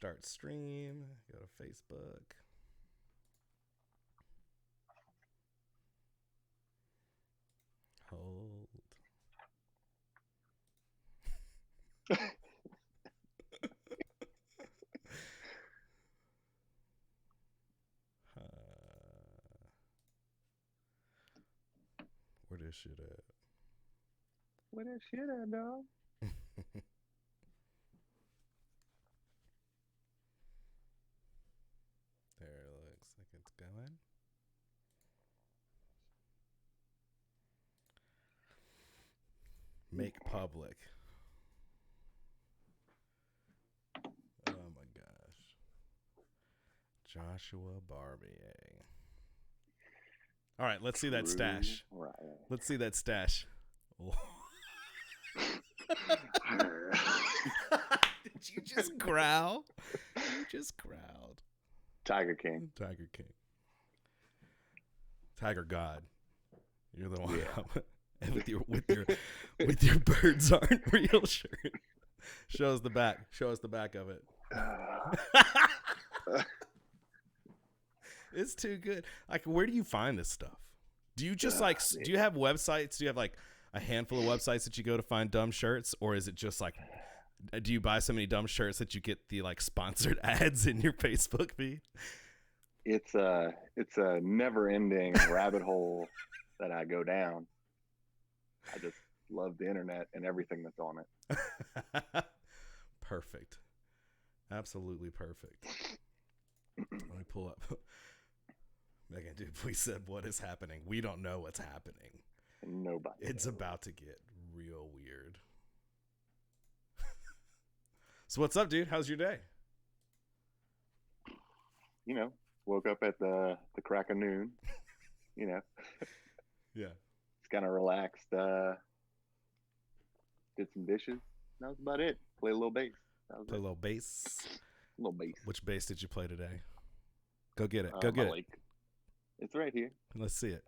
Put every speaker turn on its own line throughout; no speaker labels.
Start stream. Go to Facebook. Hold. Where this shit at?
Where that shit at, dog?
There looks like it's going. Make public. Oh my gosh. Joshua Barbier. All right, let's see that stash.
Right.
Let's see that stash. Did you just growl? You just growled.
Tiger King.
Tiger King. Tiger God. You're the one.
Yeah.
And with your birds aren't real shirt. Show us the back. Show us the back of it. It's too good. Like, where do you find this stuff? Do you just do you have websites? Do you have like a handful of websites that you go to find dumb shirts, or is it just like, do you buy so many dumb shirts that you get the like sponsored ads in your Facebook feed?
It's a never-ending rabbit hole that I go down. I just love the internet and everything that's on it.
Perfect. Absolutely perfect. Let me pull up. Megan Dupuy said, "What is happening? We don't know what's happening.
Nobody.
It's about to get real weird." So what's up, dude? How's your day?
You know, woke up at the crack of noon. You know.
Yeah.
It's kind of relaxed. Did some dishes. That was about it. Play a little bass.
Play a little bass.
A little bass.
Which bass did you play today? Go get it. Go get it.
It's right here.
Let's see it.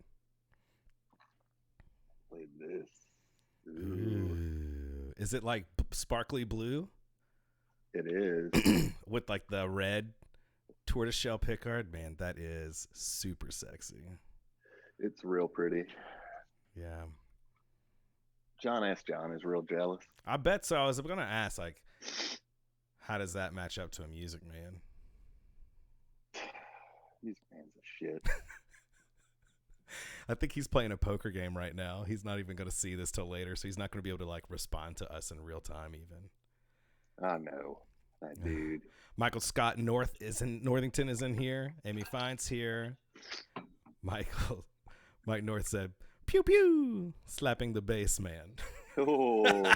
Play this.
Ooh. Is it like sparkly blue?
It is.
With like the red tortoiseshell pickguard? Man, that is super sexy.
It's real pretty.
Yeah.
John is real jealous.
I bet so. I was going to ask, like, how does that match up to a Music Man?
Music Man's a shit.
I think he's playing a poker game right now. He's not even going to see this till later, so he's not going to be able to like respond to us in real time even.
I know. That dude.
Michael Scott Northington is in here. Amy Fine's here. Mike North said, "Pew pew," slapping the bass man.
Oh,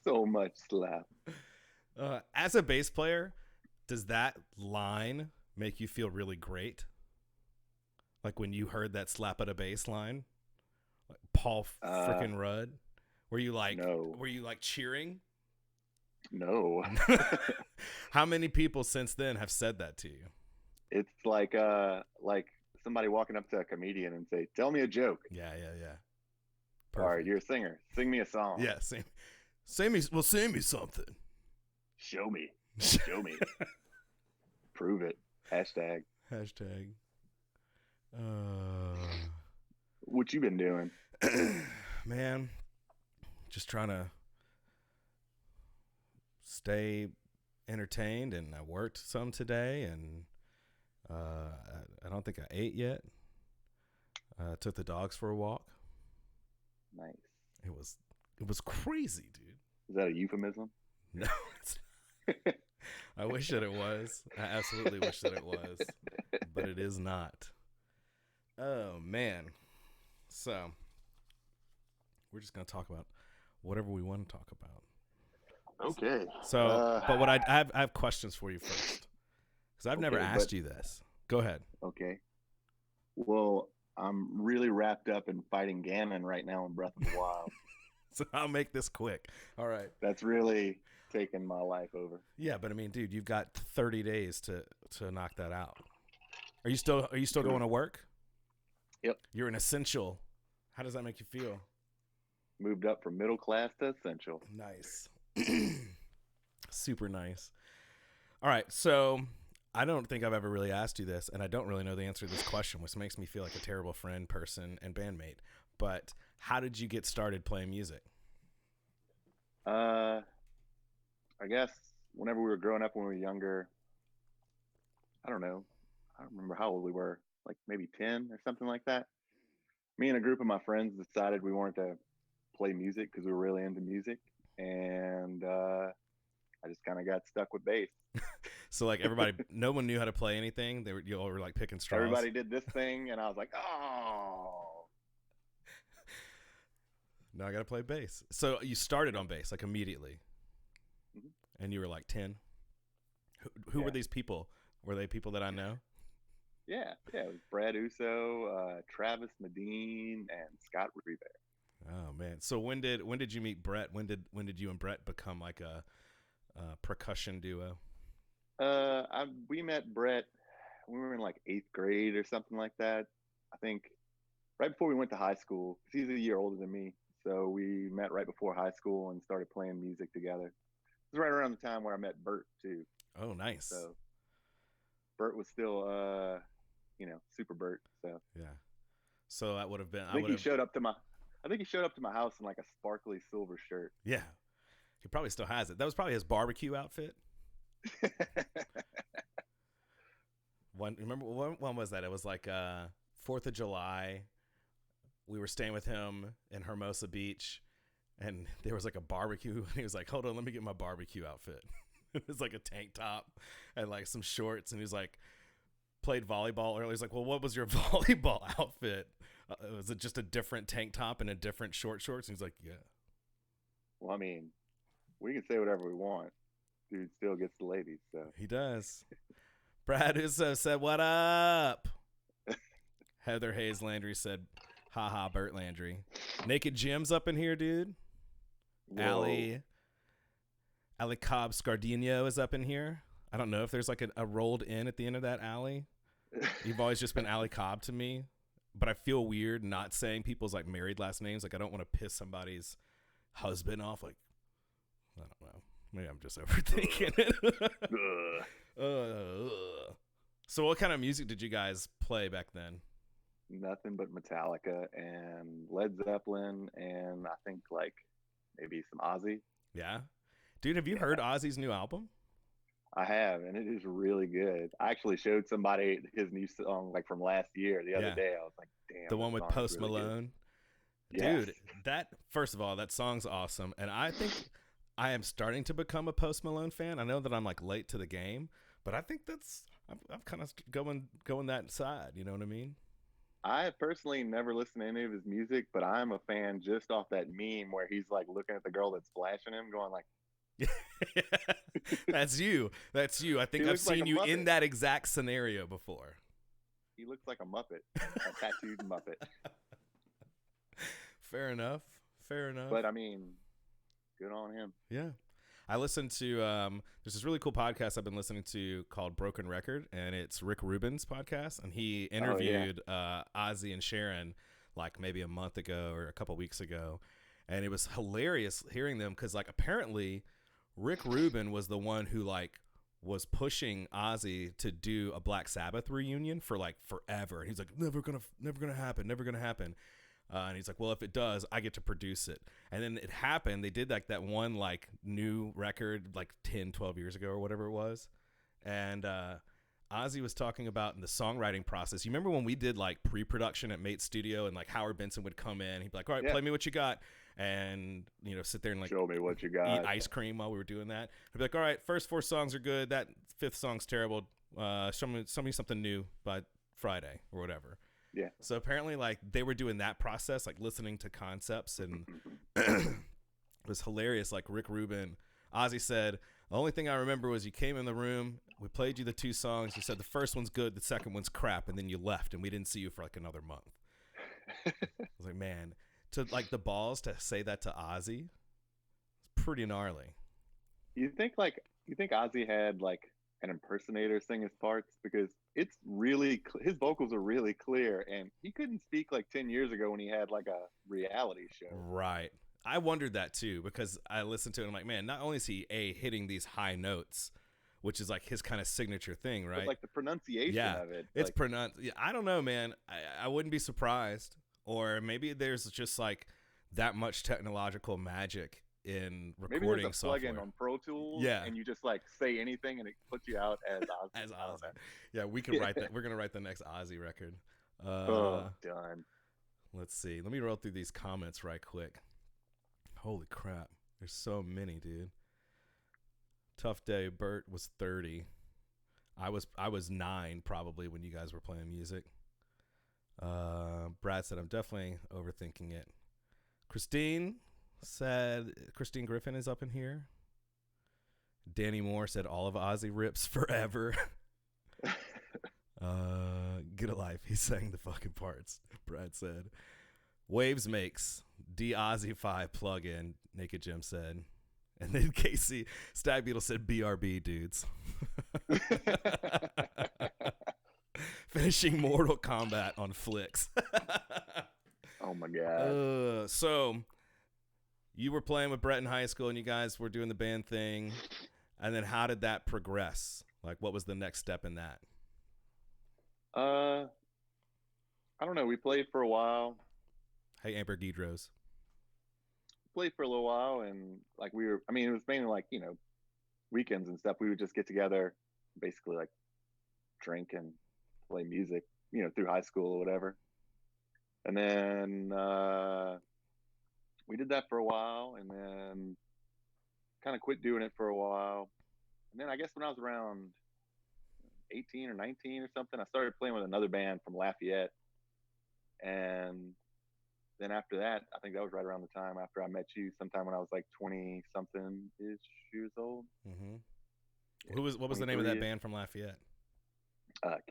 so much slap.
As a bass player, does that line make you feel really great? Like when you heard that slap at a bass line, like Paul frickin' Rudd, were you like cheering?
No.
How many people since then have said that to you?
It's like somebody walking up to a comedian and say, "Tell me a joke."
Yeah.
Perfect. All right, you're a singer. Sing me a song.
Yeah, sing me something.
Show me. Show me. Prove it. Hashtag. What you been doing?
Man, just trying to stay entertained, and I worked some today, and I don't think I ate yet. Took the dogs for a walk.
Nice.
It was crazy, dude.
Is that a euphemism?
No, it's not. I wish that it was. I absolutely wish that it was, but it is not. Oh man. So we're just gonna talk about whatever we want to talk about.
Okay.
So, but what I have questions for you first, because I've never asked you this. Go ahead.
Okay. Well, I'm really wrapped up in fighting Ganon right now in Breath of the Wild.
So I'll make this quick. All right.
That's really taken my life over.
Yeah, but I mean, dude, you've got 30 days to knock that out. Are you still going to work?
Yep.
You're an essential. How does that make you feel?
Moved up from middle class to essential.
Nice. Super nice. All right, so I don't think I've ever really asked you this, and I don't really know the answer to this question, which makes me feel like a terrible friend, person, and bandmate. But how did you get started playing music?
Uh, I guess whenever we were growing up when we were younger, I don't know. I don't remember how old we were, like maybe 10 or something like that. Me and a group of my friends decided we wanted to play music because we were really into music. And I just kind of got stuck with bass.
So like everybody, no one knew how to play anything. They were you all were like picking straws.
Everybody did this thing, and I was like, oh,
Now I got to play bass. So you started on bass like immediately,
mhm.
and you were like 10. Who were
Yeah.
these people? Were they people that I know?
Yeah. Yeah. It was Brad Uso, Travis Medine, and Scott Rebear.
Oh man! So when did you meet Brett? When did you and Brett become like a percussion duo?
We met Brett. We were in like eighth grade or something like that. I think right before we went to high school, because he's a year older than me. So we met right before high school and started playing music together. It was right around the time where I met Bert too.
Oh, nice.
So Bert was still, super Bert. So
Yeah. So that would have been
I
I
think
would
he
have
showed up to my, I think he showed up to my house in like a sparkly silver shirt.
yeah. He probably still has it. That was probably his barbecue outfit. One remember when was that? It was like 4th of July. We were staying with him in Hermosa Beach, and there was like a barbecue, and he was like, "Hold on, let me get my barbecue outfit." It was like a tank top and like some shorts, and he was like, played volleyball earlier. He's like, "Well, what was your volleyball outfit? Was it just a different tank top and a different shorts?" And he's like, "Yeah."
Well, I mean, we can say whatever we want. Dude still gets the ladies. So
He does. Brad Uso said, "What up?" Heather Hayes Landry said, "Haha, Bert Landry." Naked Jim's up in here, dude.
whoa.
Allie Cobb Scardino is up in here. I don't know if there's like a rolled in at the end of that alley. You've always just been Allie Cobb to me, but I feel weird not saying people's like married last names. Like I don't want to piss somebody's husband off. Like I don't know. Maybe I'm just overthinking it. So what kind of music did you guys play back then?
Nothing but Metallica and Led Zeppelin, and I think like maybe some Ozzy.
Yeah, dude, have you heard
Yeah,
Ozzy's new album?
I have, and it is really good. I actually showed somebody his new song like from last year the other
Yeah,
day. I was like,
the
damn, this
one with
song is
Post
really good.
Malone.
Yes.
Dude, that first of all, that song's awesome, and I think I am starting to become a Post Malone fan. I know that I'm like late to the game, but I think that's I'm kind of going that side. You know what I mean?
I have personally never listened to any of his music, but I'm a fan just off that meme where he's like looking at the girl that's flashing him, going like,
That's you. That's you. I
he
think I've
looks like a
seen you in
Muppet.
that exact scenario before.
He looks like a Muppet, a tattooed Muppet.
Fair enough. Fair enough.
But I mean, good on him.
Yeah. I listened to there's this really cool podcast I've been listening to called Broken Record, and it's Rick Rubin's podcast, and he
Oh yeah.
interviewed Ozzy and Sharon like maybe a month ago or a couple weeks ago, and it was hilarious hearing them because like apparently Rick Rubin was the one who like was pushing Ozzy to do a Black Sabbath reunion for like forever, and he's like never gonna happen, never gonna happen. And he's like, well, if it does, I get to produce it. And then it happened. They did like that one like new record like 10, 12 years ago or whatever it was. And Ozzy was talking about in the songwriting process. You remember when we did like pre-production at Mate Studio and like Howard Benson would come in. He'd be like, all right,
Yeah.
play me what you got. And, you know, sit there and like
Show me what you
eat
got.
ice cream while we were doing that. I'd be like, all right, first 4 songs are good. That 5th song's terrible. Show me something new by Friday or whatever.
Yeah.
So apparently, like they were doing that process, like listening to concepts, and it was hilarious. Like Rick Rubin, Ozzy said, the only thing I remember was you came in the room, we played you the 2 songs, you said the first one's good, the second one's crap, and then you left, and we didn't see you for like another month. I was like, man, to like the balls to say that to Ozzy, it's pretty gnarly.
You think Ozzy had like an impersonator sing his parts because it's really his vocals are really clear, and he couldn't speak like 10 years ago when he had like a reality show.
Right. I wondered that too because I listened to it and I'm like, man, not only is he hitting these high notes which is like his kind of signature thing, right?
But like the pronunciation of it.
It's
like,
pronounced. Yeah, I don't know, man. I wouldn't be surprised. Or maybe there's just like that much technological magic in recording
maybe there's a
software.
plugin on Pro Tools,
Yeah.
and you just like say anything, and it puts you out as Ozzy.
As Ozzy. Yeah, we could write that. We're gonna write the next Ozzy record.
Done.
Let's see. Let me roll through these comments right quick. Holy crap. There's so many, dude. Tough day. Bert was 30. I was 9 probably when you guys were playing music. Brad said, I'm definitely overthinking it. Christine said, Christine Griffin is up in here. Danny Moore said, all of Ozzy rips forever. Get a life. He sang the fucking parts. Brad said. Waves makes D Ozzy 5 plug-in, Naked Jim said. And then Casey Stag Beetle said BRB dudes. Finishing Mortal Kombat on flicks.
Oh my god.
So you were playing with Brett in high school and you guys were doing the band thing. And then how did that progress? Like what was the next step in that?
I don't know. We played for a while.
Hey, Amber Guidros.
Played for a little while, and like it was mainly like, weekends and stuff. We would just get together, basically like drink and play music, through high school or whatever. And then we did that for a while, and then kind of quit doing it for a while. And then I guess when I was around 18 or 19 or something, I started playing with another band from Lafayette. And then after that, I think that was right around the time after I met you, sometime when I was like 20 something ish years old.
Mm-hmm. Yeah, what was the name of that band from Lafayette?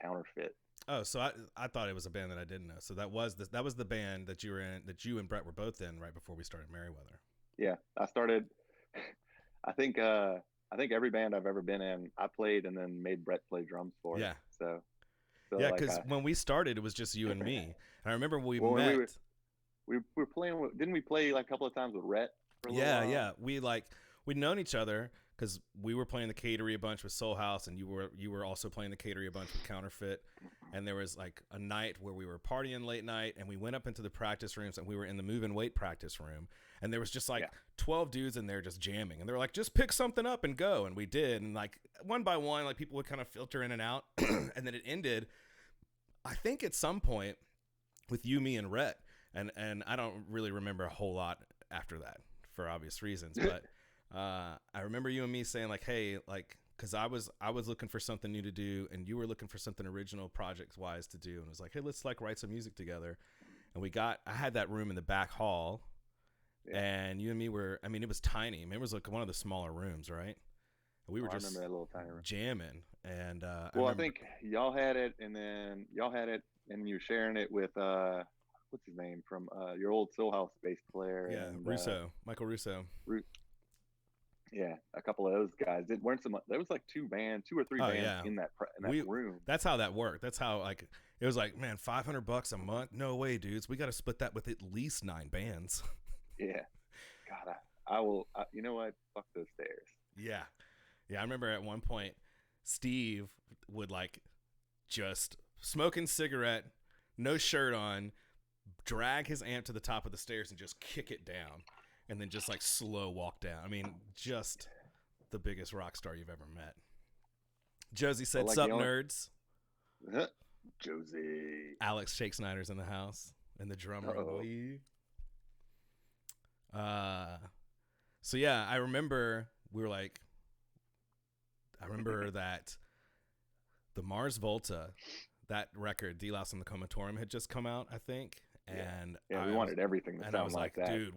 Counterfeit.
Oh, so I thought it was a band that I didn't know. So that was the band that you were in, that you and Brett were both in right before we started Meriwether.
Yeah, I started. I think every band I've ever been in, I played and then made Brett play drums for it.
Yeah.
So
yeah, because when we started, it was just you and me. And I remember we met.
We were playing. Didn't we play like a couple of times with Rhett? For a little while?
Yeah. We'd known each other because we were playing the Catery a bunch with Soul House, and you were also playing the Catery a bunch with Counterfeit. And there was like a night where we were partying late night, and we went up into the practice rooms, and we were in the move and wait practice room, and there was just like 12 dudes in there just jamming, and they were like, just pick something up and go, and we did, and like one by one, like people would kind of filter in and out, and then it ended, I think at some point with you, me, and Rhett, and I don't really remember a whole lot after that for obvious reasons, but I remember you and me saying like, hey, like, because I was looking for something new to do, and you were looking for something original project wise to do, and it was like, hey, let's like write some music together. And I had that room in the back hall, and you and me were, I mean, it was tiny. I mean, it was like one of the smaller rooms, right? And we were just
I remember that little tiny room
jamming, and
I think y'all had it, and then you were sharing it with what's his name from your old Soul House bass player?
Yeah,
and,
Michael Russo.
Yeah, a couple of those guys. There was like two or three bands in that room.
That's how that worked. That's how like it was like, man, $500 a month? No way, dudes. We got to split that with at least 9 bands.
Yeah, God, I will. You know what? Fuck those stairs.
Yeah. I remember at one point, Steve would like just smoking cigarette, no shirt on, drag his amp to the top of the stairs and just kick it down. And then just like slow walk down. I mean, just the biggest rock star you've ever met. Josie said, "Sup, nerds?"
Josie.
Alex Shake Snyder's in the house, and the drummer. So yeah, I remember that the Mars Volta, that record, D-Louse and the Comatorium, had just come out, I think. And
we wanted everything to sound like that.
Dude,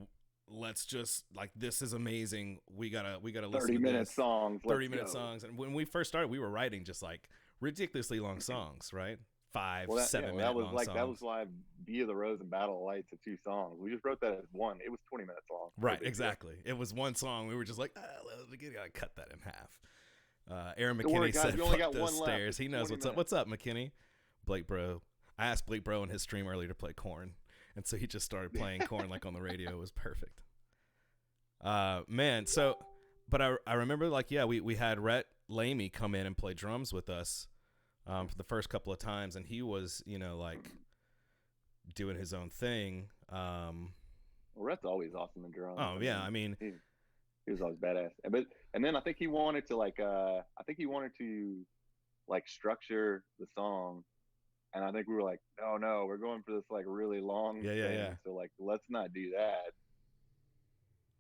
let's just like, this is amazing. We gotta listen
30-minute songs.
30-minute songs. And when we first started, we were writing just like ridiculously long songs, right? 7 minute long songs.
That was why Via the Rose and Battle of Lights are 2 songs. We just wrote that as one. It was 20 minutes long.
Right, exactly. It was one song. We were just like, we gotta cut that in half. Aaron McKinney said, "Fuck those stairs." He knows what's up. What's up, McKinney? Blake Bro. I asked Blake Bro in his stream earlier to play Korn. And so he just started playing Korn like on the radio. It was perfect. Man, so, but I remember like, yeah, we had Rhett Lamy come in and play drums with us for the first couple of times, and he was, like doing his own thing.
Well, Rhett's always awesome in drums.
Oh
I
yeah,
mean,
I mean,
he was always badass. And then I think he wanted to like structure the song, and I think we were like, no, we're going for this like really long
yeah.
thing, so like let's not do that.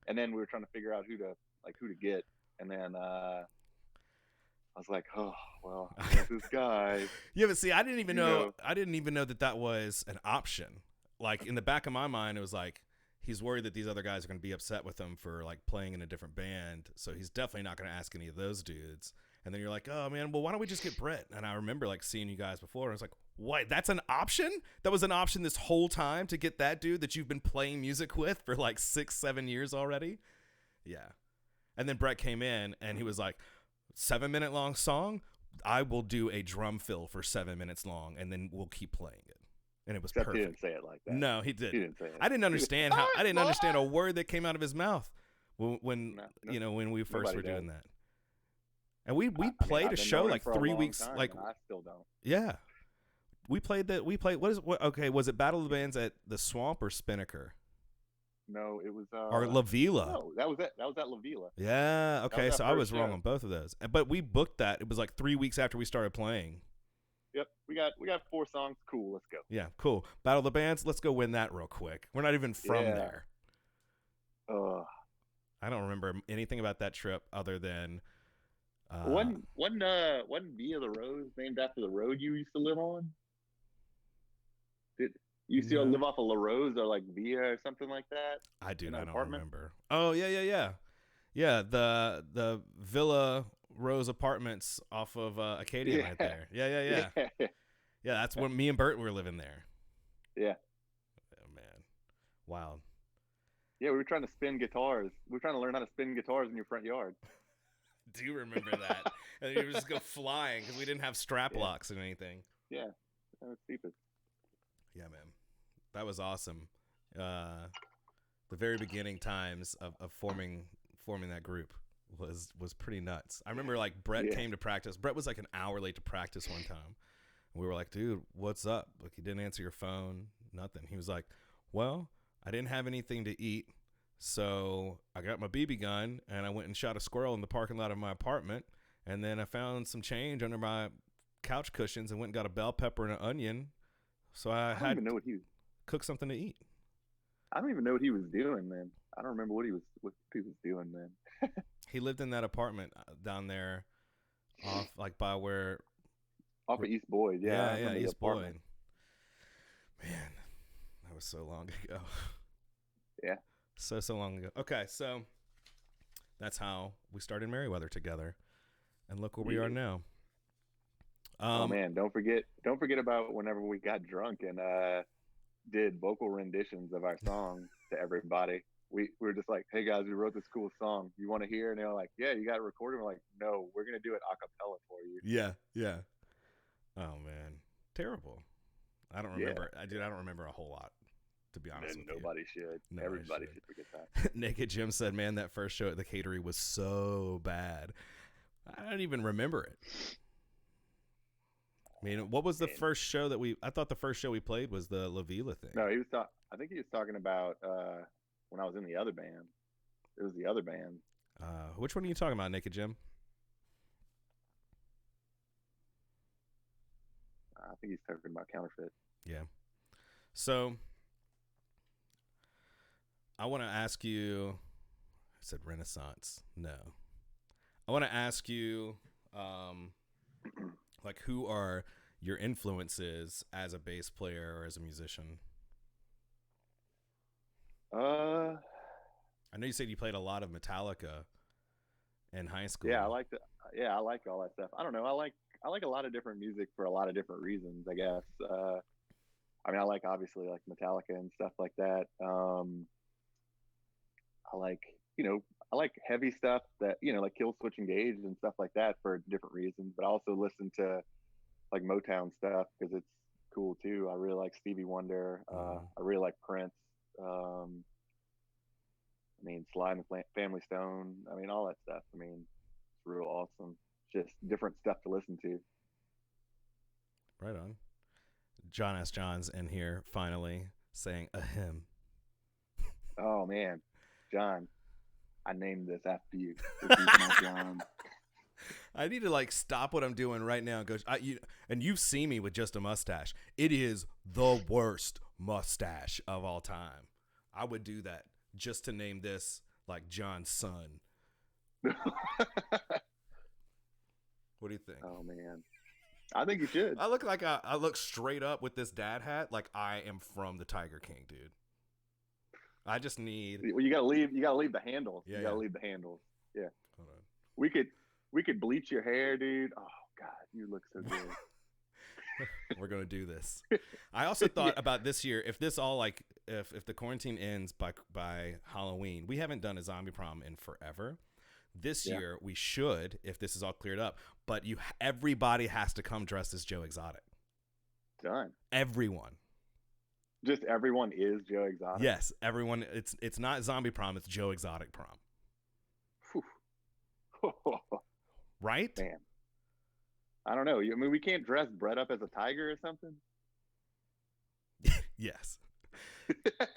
And then we were trying to figure out who to get, and then I was like, oh well, I got this guy.
Yeah, but see, I didn't even
You
know.
know,
I didn't even know that was an option. Like in the back of my mind, it was like he's worried that these other guys are going to be upset with him for like playing in a different band, so he's definitely not going to ask any of those dudes. And then you're like, oh man, well why don't we just get Brett? And I remember like seeing you guys before, and I was like, what? That's an option? That was an option this whole time to get that dude that you've been playing music with for like 6-7 years already? Yeah. And then Brett came in and he was like, 7-minute long song, I will do a drum fill for 7 minutes long, and then we'll keep playing it. And it was
except
perfect.
he didn't say it like that.
No, he didn't.
He didn't say it.
I didn't understand how. I didn't understand a word that came out of his mouth when when we first were doing that. And we played a show like 3 weeks.
Time,
like
I still don't.
Yeah, we played that. We played okay? Was it Battle of the Bands at the Swamp or Spinnaker?
No, it was
Or La Vila.
No, that was it. That was at La Vila.
Yeah. Okay, so I was wrong
show.
on both of those. But we booked that. It was like 3 weeks after we started playing.
Yep, we got 4 songs. Cool, let's go.
Yeah, cool. Battle of the Bands. Let's go win that real quick. We're not even from there. I don't remember anything about that trip other than
wasn't Via the Rose named after the road you used to live on? Did you used to live off of La Rose or like Via or something like that?
I don't remember. Oh yeah. Yeah, the Villa Rose Apartments off of Acadia right there. Yeah. Yeah, that's when me and Bert were living there.
Yeah.
Oh man, wild.
Yeah, we were trying to spin guitars. We were trying to learn how to spin guitars in your front yard.
Do you remember that? And you would just go flying because we didn't have strap locks and anything.
Yeah, that was stupid.
Yeah, man, that was awesome. The very beginning times of forming that group was pretty nuts. I remember like Brett came to practice. Brett was like an hour late to practice one time. And we were like, dude, what's up? Like, you didn't answer your phone, nothing. He was like, well, I didn't have anything to eat, so I got my BB gun and I went and shot a squirrel in the parking lot of my apartment, and then I found some change under my couch cushions and went and got a bell pepper and an onion, so I had
even know what he
cook something to eat.
I don't even know what he was doing, man. I don't remember what he was doing, man.
He lived in that apartment down there off like by where
off of East Boyd.
Yeah, East Boyd. Man, that was so long ago.
Yeah.
So long ago. Okay, so that's how we started Meriwether together. And look where we are now.
Oh man, don't forget about whenever we got drunk and did vocal renditions of our songs to everybody. We were just like, hey guys, we wrote this cool song. You want to hear? And they were like, yeah, you got it recorded. We're like, no, we're gonna do it a cappella for you.
Yeah. Oh man, terrible. I don't remember. I don't remember a whole lot, to be honest with
Nobody
you.
should.
No,
Everybody should forget that.
Naked Jim said, man, that first show at the Catery was so bad. I don't even remember it. I mean, what was the first show that I thought the first show we played was the La Vila thing.
No, I think he was talking about when I was in the other band. It was the other band.
Which one are you talking about, Naked Jim?
I think he's talking about Counterfeit.
Yeah. So I want to ask you, I said Renaissance. No. I want to ask you, like, who are your influences as a bass player or as a musician? I know you said you played a lot of Metallica in high school.
Yeah, I like all that stuff. I don't know. I like a lot of different music for a lot of different reasons, I guess. I mean, I like obviously like Metallica and stuff like that. I like heavy stuff that, like Kill Switch Engage and stuff like that for different reasons. But I also listen to like Motown stuff because it's cool too. I really like Stevie Wonder. I really like Prince. I mean, Sly and the Family Stone. I mean, all that stuff. I mean, it's real awesome just different stuff to listen to.
Right on. John S. John's in here finally saying ahem.
Oh man, John, I named this after you. This is my John.
I need to like stop what I'm doing right now and go. And you've seen me with just a mustache. It is the worst mustache of all time. I would do that just to name this like John's son. What do you think?
Oh man, I think you should.
I look like I look straight up with this dad hat like I am from the Tiger King, dude. I just need.
Well, you gotta leave the handles.
Yeah,
you gotta leave the handles. Yeah.
Hold on.
We could bleach your hair, dude. Oh God, you look so good.
We're gonna do this. I also thought about this year. If this all like if the quarantine ends by Halloween, we haven't done a zombie prom in forever. This year we should, if this is all cleared up. But everybody has to come dressed as Joe Exotic.
Done.
Everyone.
Just everyone is Joe Exotic.
Yes, everyone. It's not zombie prom. It's Joe Exotic prom. Right?
Man, I don't know. I mean, we can't dress Brett up as a tiger or something.
Yes.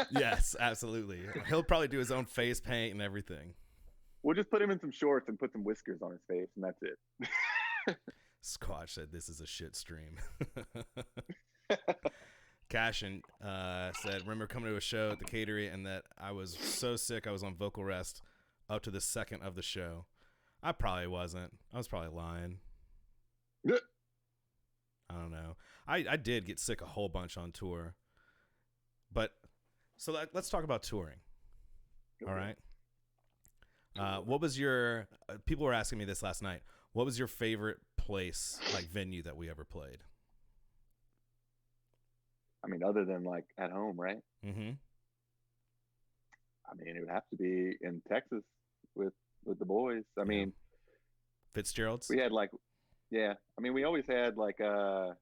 Yes, absolutely. He'll probably do his own face paint and everything.
We'll just put him in some shorts and put some whiskers on his face, and that's it.
Squatch said this is a shit stream. Cashin said, remember coming to a show at the Catery and that I was so sick I was on vocal rest up to the second of the show. I probably wasn't. I was probably lying. I don't know. I did get sick a whole bunch on tour. But, so let's talk about touring. Okay. All right? What was your, people were asking me this last night. What was your favorite place, like venue that we ever played?
I mean, other than like at home, right?
Mm-hmm.
I mean, it would have to be in Texas with the boys. I mean,
Fitzgerald's.
We had like, I mean, we always had like, what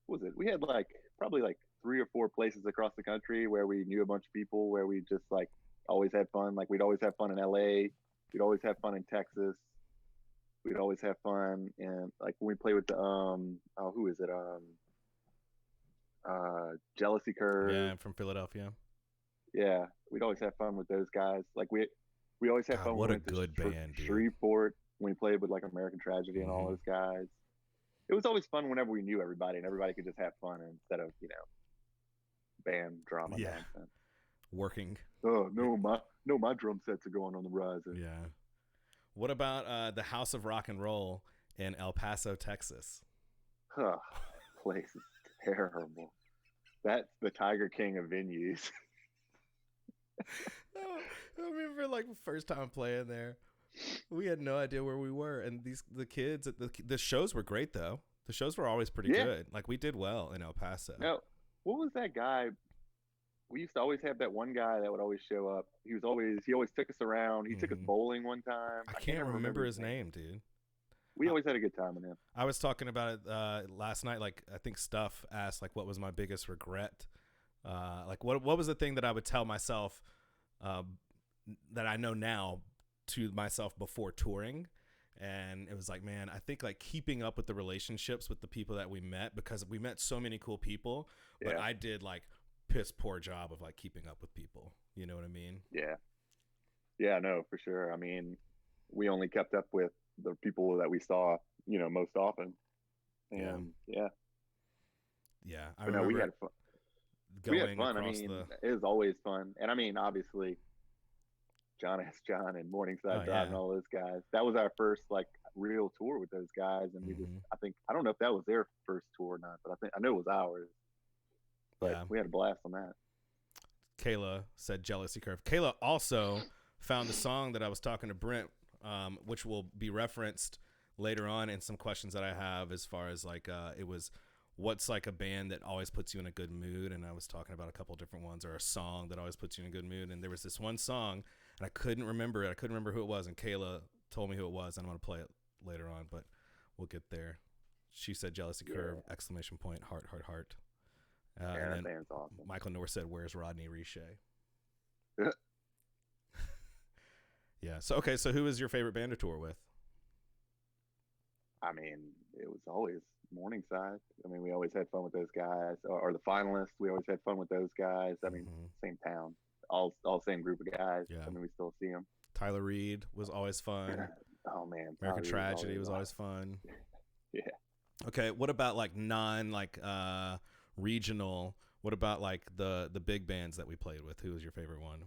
was it? We had like probably like 3 or 4 places across the country where we knew a bunch of people, where we just like always had fun. Like we'd always have fun in LA. We'd always have fun in Texas. We'd always have fun in like when we play with the who is it? Jealousy Curve.
Yeah, I'm from Philadelphia.
Yeah, we'd always have fun with those guys. Like we always have fun.
What a good band, dude.
Shreveport, when we played with like American Tragedy and all those guys. It was always fun whenever we knew everybody and everybody could just have fun instead of band drama.
Yeah,
nonsense.
Working.
Oh no, my drum sets are going on the rise.
Yeah. What about the House of Rock and Roll in El Paso, Texas?
Place is terrible. That's the Tiger King of venues.
I remember like first time playing there, we had no idea where we were, and the kids at the shows were great though. The shows were always pretty good. Like we did well in El Paso.
No, what was that guy? We used to always have that one guy that would always show up. He always took us around. He took us bowling one time.
I can't remember his name, dude.
We always had a good time with him.
I was talking about it last night. Like I think Stuff asked like what was my biggest regret. Like what was the thing that I would tell myself that I know now to myself before touring, and it was like, man, I think like keeping up with the relationships with the people that we met, because we met so many cool people, but I did like piss poor job of like keeping up with people. You know what I mean? Yeah, no, for sure. I mean, we only kept up with the people that we saw, most often. And yeah. I remember we had fun. We had fun. I mean, it was always fun. And I mean, obviously, John S. John and Morningside Drive and all those guys. That was our first like real tour with those guys, and we I don't know if that was their first tour or not, but I know it was ours. But we had a blast on that. Kayla said Jealousy Curve. Kayla also found the song that I was talking to Brent, which will be referenced later on in some questions that I have, as far as like it was what's like a band that always puts you in a good mood, and I was talking about a couple different ones, or a song that always puts you in a good mood, and there was this one song and I couldn't remember it. I couldn't remember who it was, and Kayla told me who it was, and I'm going to play it later on, but we'll get there. She said Jealousy Curve, exclamation point, heart, heart, heart. And then
band's awesome.
Michael North said, where's Rodney Riche? Yeah. So, okay. So who is your favorite band to tour with?
I mean, it was always Morningside. I mean, we always had fun with those guys, or the finalists. We always had fun with those guys. I mean,
Mm-hmm.
same town, all same group of guys.
Yeah.
I mean, we still see them.
Tyler Reed was always fun.
Oh man,
American
Tyler was
Tragedy
always
was always fun.
yeah.
Okay, what about like non like regional? What about like the big bands that we played with? Who was your favorite one?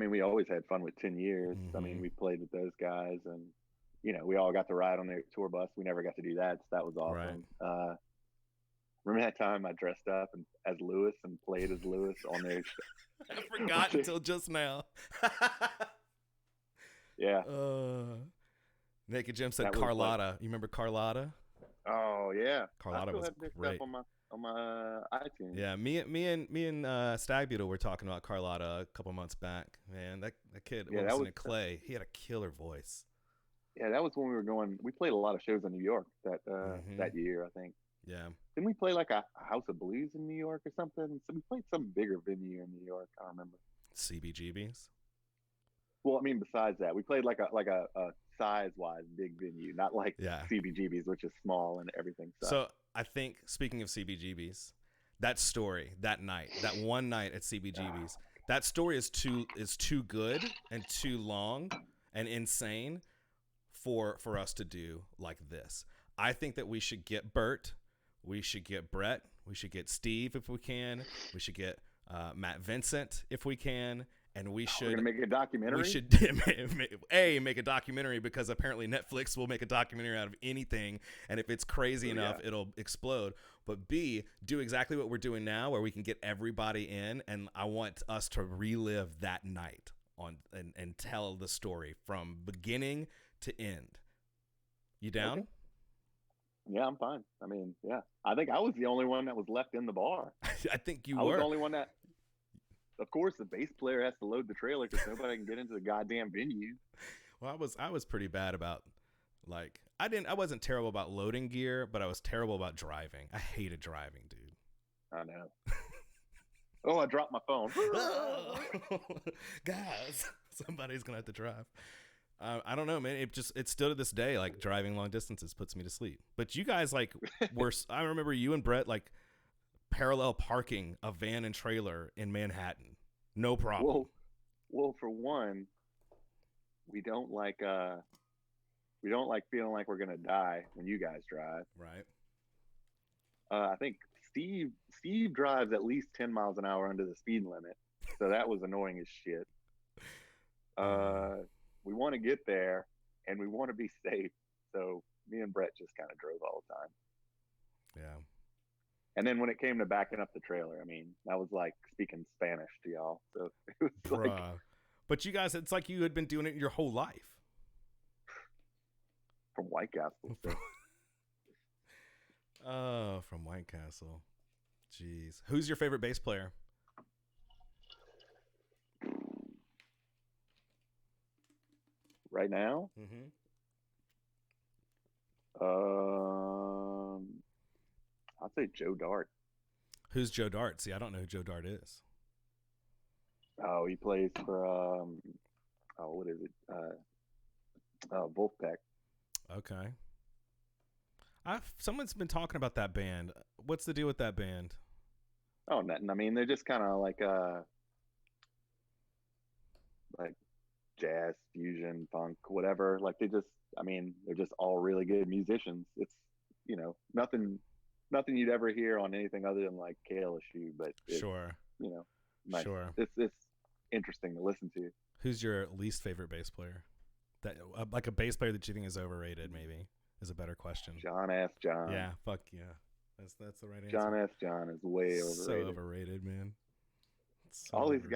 We always had fun with 10 Years. I
Mm-hmm.
mean, we played with those guys, and we all got to ride on their tour bus. We never got to do that, so that was
Right.
awesome. Remember that time I dressed up as Lewis and played as Lewis on their
I forgot until just now.
yeah,
Naked Jim said
that was like,
Carlotta. You remember Carlotta?
oh yeah, I
Carlotta
still
was
have their stuff
great.
on my iTunes.
Yeah, me and Stag Beetle were talking about Carlotta a couple months back. Man, that kid,
Yeah,
what
that
was
was
in Clay? He had a killer voice.
yeah, that was when we were going. We played a lot of shows in New York
Mm-hmm.
that year, I think.
Yeah.
Didn't we play like a House of Blues in New York or something? So we played some bigger venue in New York. I don't remember.
CBGBs.
Well, I mean, besides that, we played like a size wise big venue, not like
Yeah.
CBGB's, which is small and everything.
So I think, speaking of CBGBs, that story, that night, that one night at CBGB's, that story is too good and too long and insane for us to do like this. I think that we should get Bert, we should get Brett, we should get Steve if we can, we should get Matt Vincent if we can, and we should.
We're gonna make a documentary.
We should make a documentary, because apparently Netflix will make a documentary out of anything, and if it's crazy enough, it'll explode. But B, do exactly what we're doing now, where we can get everybody in, and I want us to relive that night and tell the story from beginning to end. You down?
Okay. Yeah, I'm fine. I mean, yeah, I think I was the only one that was left in the bar.
I think you
I
were.
was the only one that. Of course, the bass player has to load the trailer because nobody can get into the goddamn venue.
Well, I was pretty bad about, like, I wasn't terrible about loading gear, but I was terrible about driving. I hated driving, dude.
I know. Oh, I dropped my phone.
Guys, somebody's gonna have to drive. I don't know, man. It still to this day, like, driving long distances puts me to sleep. But you guys, like, were. I remember you and Brett, like, parallel parking a van and trailer in Manhattan, no problem.
Well, for one, we don't like feeling like we're gonna die when you guys drive.
Right.
I think Steve drives at least 10 miles an hour under the speed limit, so that was annoying as shit. We want to get there, and we want to be safe, so me and Brett just kind of drove all the time.
Yeah.
And then when it came to backing up the trailer, I mean, that was like speaking Spanish to y'all. So it was like,
but you guys, it's like you had been doing it your whole life.
From White Castle. So.
Oh, from White Castle. Jeez. Who's your favorite bass player?
Right now?
Mm-hmm.
I'd say Joe Dart.
Who's Joe Dart? See, I don't know who Joe Dart is.
Oh, he plays for what is it? Wolfpack.
Okay. Someone's been talking about that band. What's the deal with that band?
Oh, nothing. I mean, they're just kind of like jazz, fusion, funk, whatever. Like they're just all really good musicians. It's nothing you'd ever hear on anything other than like KLSU, but
Sure.
Nice.
Sure.
It's interesting to listen to.
Who's your least favorite bass player? That like a bass player that you think is overrated, maybe, is a better question.
John.
Yeah, fuck yeah. That's the right answer.
John is way overrated.
So overrated, man. So
all he's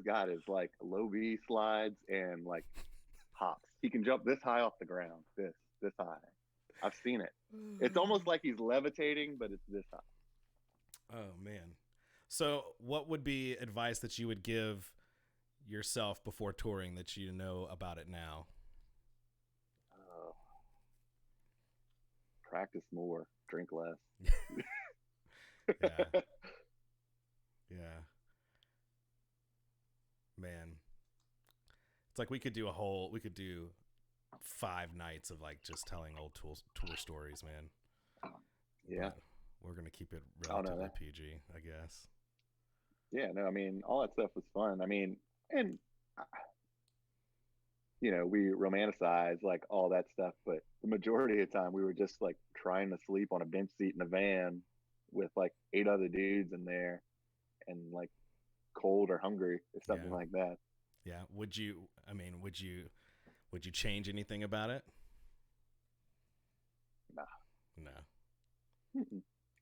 got is like low B slides and like hops. He can jump this high off the ground. This high. I've seen it. It's almost like he's levitating, but it's this high.
Oh man. So what would be advice that you would give yourself before touring that you know about it now?
Practice more, drink less.
Yeah. Yeah. Man. It's like we could do 5 nights of like just telling old tour stories, man.
Yeah.
But we're gonna keep it
Oh no,
relatively PG, I guess.
yeah, no, I mean, all that stuff was fun. I mean, and we romanticize like all that stuff, but the majority of the time we were just like trying to sleep on a bench seat in a van with like 8 other dudes in there and like cold or hungry or something
Yeah.
like that.
Yeah. Would you? I mean, would you change anything about it?
Nah.
No.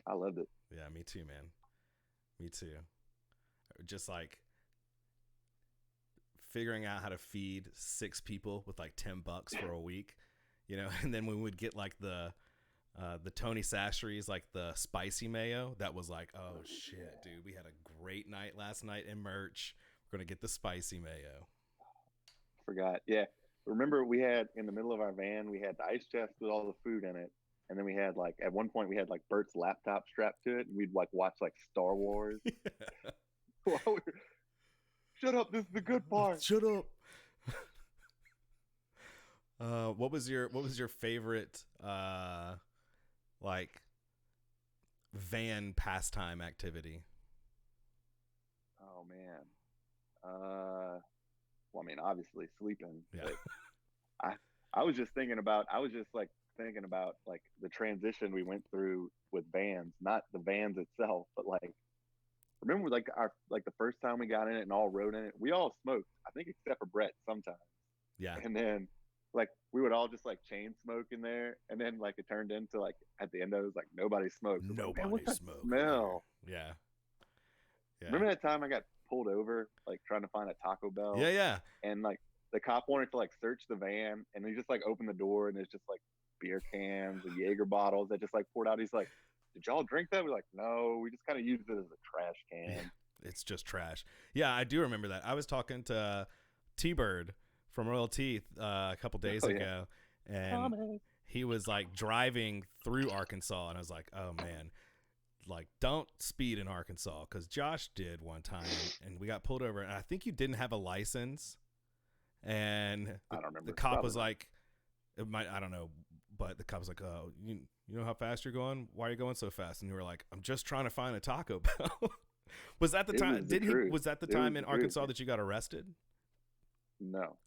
I loved it.
Yeah, me too, man. Me too. Just like figuring out how to feed 6 people with like $10 for a week, and then we would get like the Tony Sachery's like the spicy mayo. That was like, oh shit, dude, we had a great night last night in merch. We're gonna get the spicy mayo.
Forgot. Yeah. Remember we had in the middle of our van, we had the ice chest with all the food in it. And then we had like at one point we had like Bert's laptop strapped to it, and we'd like watch like Star Wars. Shut up! This is the good part.
Shut up. What was your favorite like van pastime activity?
Oh man. Well, I mean, obviously sleeping.
Yeah.
But I was just thinking about. I was just like thinking about like the transition we went through with vans, not the vans itself, but like remember like the first time we got in it and all rode in it, we all smoked, I think except for Brett sometimes.
Yeah.
And then like we would all just like chain smoke in there, and then like it turned into like at the end of it was like nobody smoked.
Nobody
like, what's
smoked.
smell?
Yeah.
Remember that time I got pulled over like trying to find a Taco Bell?
Yeah.
And like the cop wanted to like search the van, and he just like opened the door, and there's just like beer cans and Jaeger bottles that just like poured out. He's like, did y'all drink that? We're like, no, we just kind of used it as a trash can.
Yeah, it's just trash. Yeah, I do remember that. I was talking to T-Bird from Royal Teeth a couple days ago, and he was like driving through Arkansas, and I was like, oh man, like don't speed in Arkansas, because Josh did one time, and we got pulled over, and I think you didn't have a license, and
I don't remember.
The cop was like, I don't know, but the cop was like, oh, you know how fast you're going? Why are you going so fast? And you were like, I'm just trying to find a Taco Bell. Was that the time? Was that the time in Arkansas that you got arrested?
No,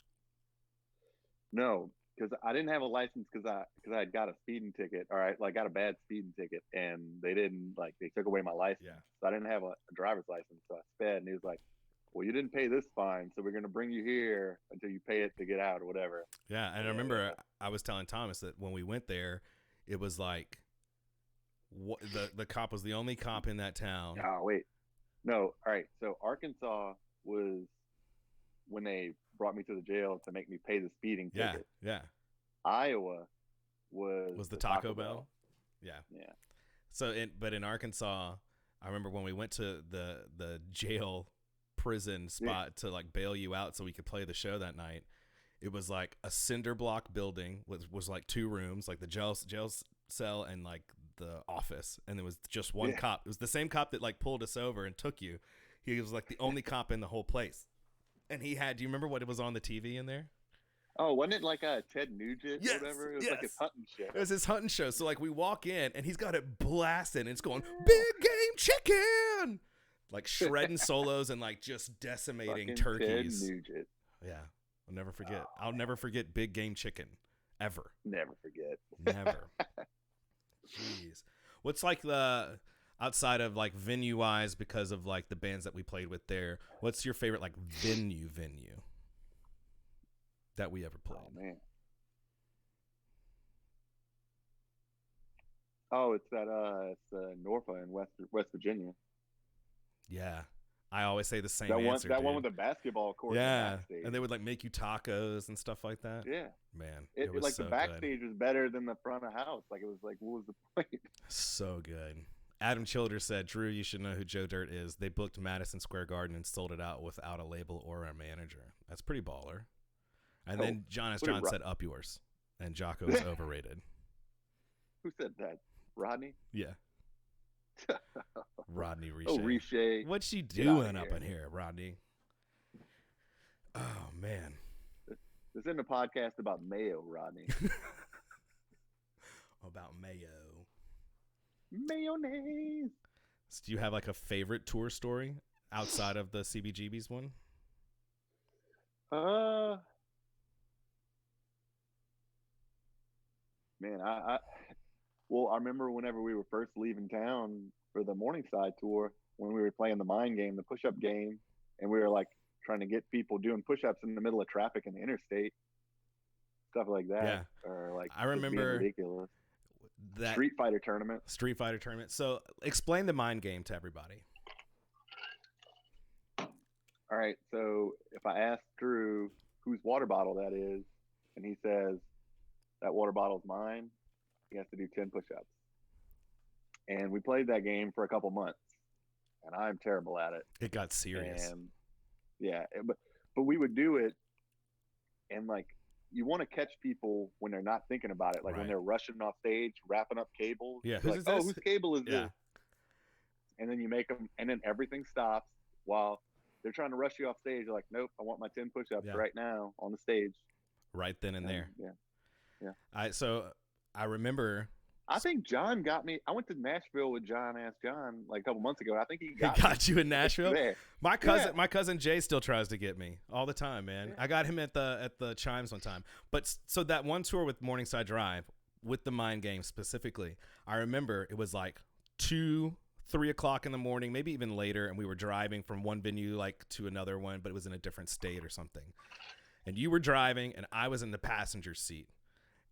because I didn't have a license because I had got a speeding ticket. All right, like got a bad speeding ticket, and they took away my license.
Yeah.
So I didn't have a driver's license, so I sped, and he was like, well, you didn't pay this fine, so we're going to bring you here until you pay it to get out or whatever.
Yeah, and I remember I was telling Thomas that when we went there, it was like the cop was the only cop in that town.
Oh, wait. No, all right. So Arkansas was when they brought me to the jail to make me pay the speeding ticket.
Yeah.
Iowa was
the Taco Bell. Yeah. So, but in Arkansas, I remember when we went to the jail prison spot to like bail you out so we could play the show that night. It was like a cinder block building was like 2 rooms, like the jail cell and like the office, and there was just one cop. It was the same cop that like pulled us over and took you. He was like the only cop in the whole place, and he had. Do you remember what it was on the TV in there?
Oh, wasn't it like a Ted Nugent or whatever? It was like his hunting show.
It was his hunting show. So like we walk in and he's got it blasted, and it's going big game chicken. Like shredding solos and like just decimating
fucking
turkeys.
Ted Nugent.
Yeah, I'll never forget. I'll never forget Big Game Chicken, ever.
Never forget.
Never. Jeez, what's like the outside of like venue wise, because of like the bands that we played with there? What's your favorite like venue that we ever played?
Oh man. Oh, it's Norfolk in West Virginia.
Yeah, I always say the same answer.
That one with the basketball court.
Yeah, and they would like make you tacos and stuff like that.
Yeah,
man,
it was like
so
the backstage was better than the front of house. Like it was like, what was the point?
So good. Adam Childers said, "Drew, you should know who Joe Dirt is. They booked Madison Square Garden and sold it out without a label or a manager. That's pretty baller." And then John said, "Up yours," and Jocko is overrated.
Who said that? Rodney?
Yeah. Rodney Riche.
Oh, Riche.
What's she doing up in here, Rodney? Oh man.
This isn't a podcast about mayo, Rodney.
About mayo.
Mayonnaise.
So do you have like a favorite tour story outside of the CBGB's one?
Uh, man, well, I remember whenever we were first leaving town for the Morningside tour, when we were playing the mind game, the push-up game, and we were like trying to get people doing push-ups in the middle of traffic in the interstate, stuff like that,
Yeah.
or like
I
just being
remember
ridiculous.
that
Street Fighter tournament.
Street Fighter tournament. So explain the mind game to everybody.
All right, so if I ask Drew whose water bottle that is, and he says that water bottle's mine, he has to do 10 push-ups. And we played that game for a couple months, and I'm terrible at it.
It got serious.
And yeah, but we would do it, and like you want to catch people when they're not thinking about it, like when they're rushing off stage, wrapping up cables.
Yeah,
whose cable is this? And then you make them, and then everything stops while they're trying to rush you off stage. You're like, nope, I want my 10 push-ups right now on the stage.
Right then and there.
Yeah.
I remember.
I think John got me. I went to Nashville with John. Ask John like a couple months ago. I think he
got you in Nashville.
There.
My cousin Jay still tries to get me all the time, man. Yeah. I got him at the Chimes one time. But so that one tour with Morningside Drive with the mind game specifically, I remember it was like 2-3 o'clock in the morning, maybe even later, and we were driving from one venue like to another one, but it was in a different state or something. And you were driving, and I was in the passenger seat.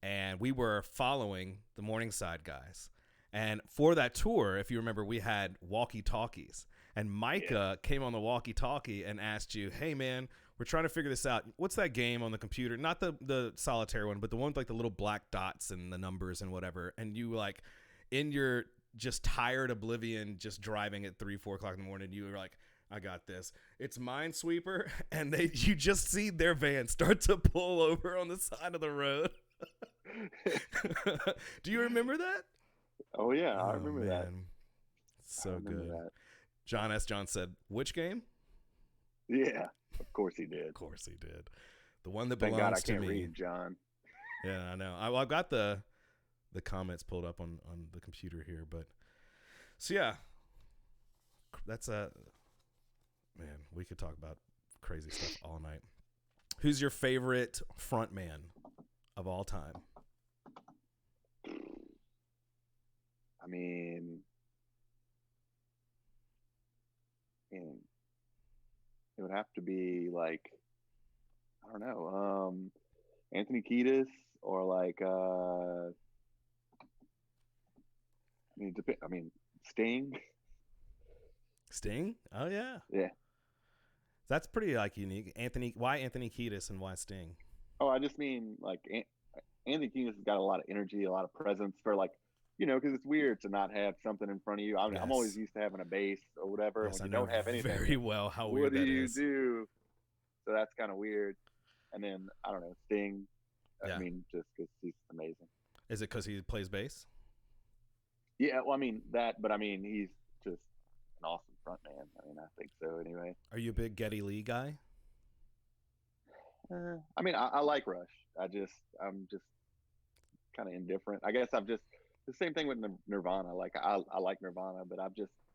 And we were following the Morningside guys. And for that tour, if you remember, we had walkie-talkies. And Micah came on the walkie-talkie and asked you, hey, man, we're trying to figure this out. What's that game on the computer? Not the solitaire one, but the one with like the little black dots and the numbers and whatever. And you like in your just tired oblivion, just driving at 3-4 o'clock in the morning, you were like, I got this. It's Minesweeper. And you just see their van start to pull over on the side of the road. Do you remember that?
Oh yeah, I remember that.
So good. That. John said, which game?
Yeah, of course he did.
Of course he did. The one that
Thank
belongs
God I
to
can't
me.
read, John.
Yeah, I know. I've got the comments pulled up on the computer here, but so yeah, that's man. We could talk about crazy stuff all night. Who's your favorite front man of all time?
I mean, it would have to be like, I don't know, Anthony Kiedis or like, I mean, Sting.
Sting? Oh yeah.
Yeah.
That's pretty like unique. Why Anthony Kiedis and why Sting?
Oh, I just mean like Anthony Kiedis has got a lot of energy, a lot of presence for like, because it's weird to not have something in front of you. I'm always used to having a bass or whatever.
Yes,
when you don't have anything,
very well how weird
that is. What do
you
do? So that's kind of weird. And then I don't know, Sting. I mean, just because he's amazing.
Is it because he plays bass?
Yeah, well, I mean that, but I mean he's just an awesome front man. I mean, I think so anyway.
Are you a big Geddy Lee guy?
I mean, I like Rush. I'm just kind of indifferent. I guess the same thing with Nirvana. Like I like Nirvana, but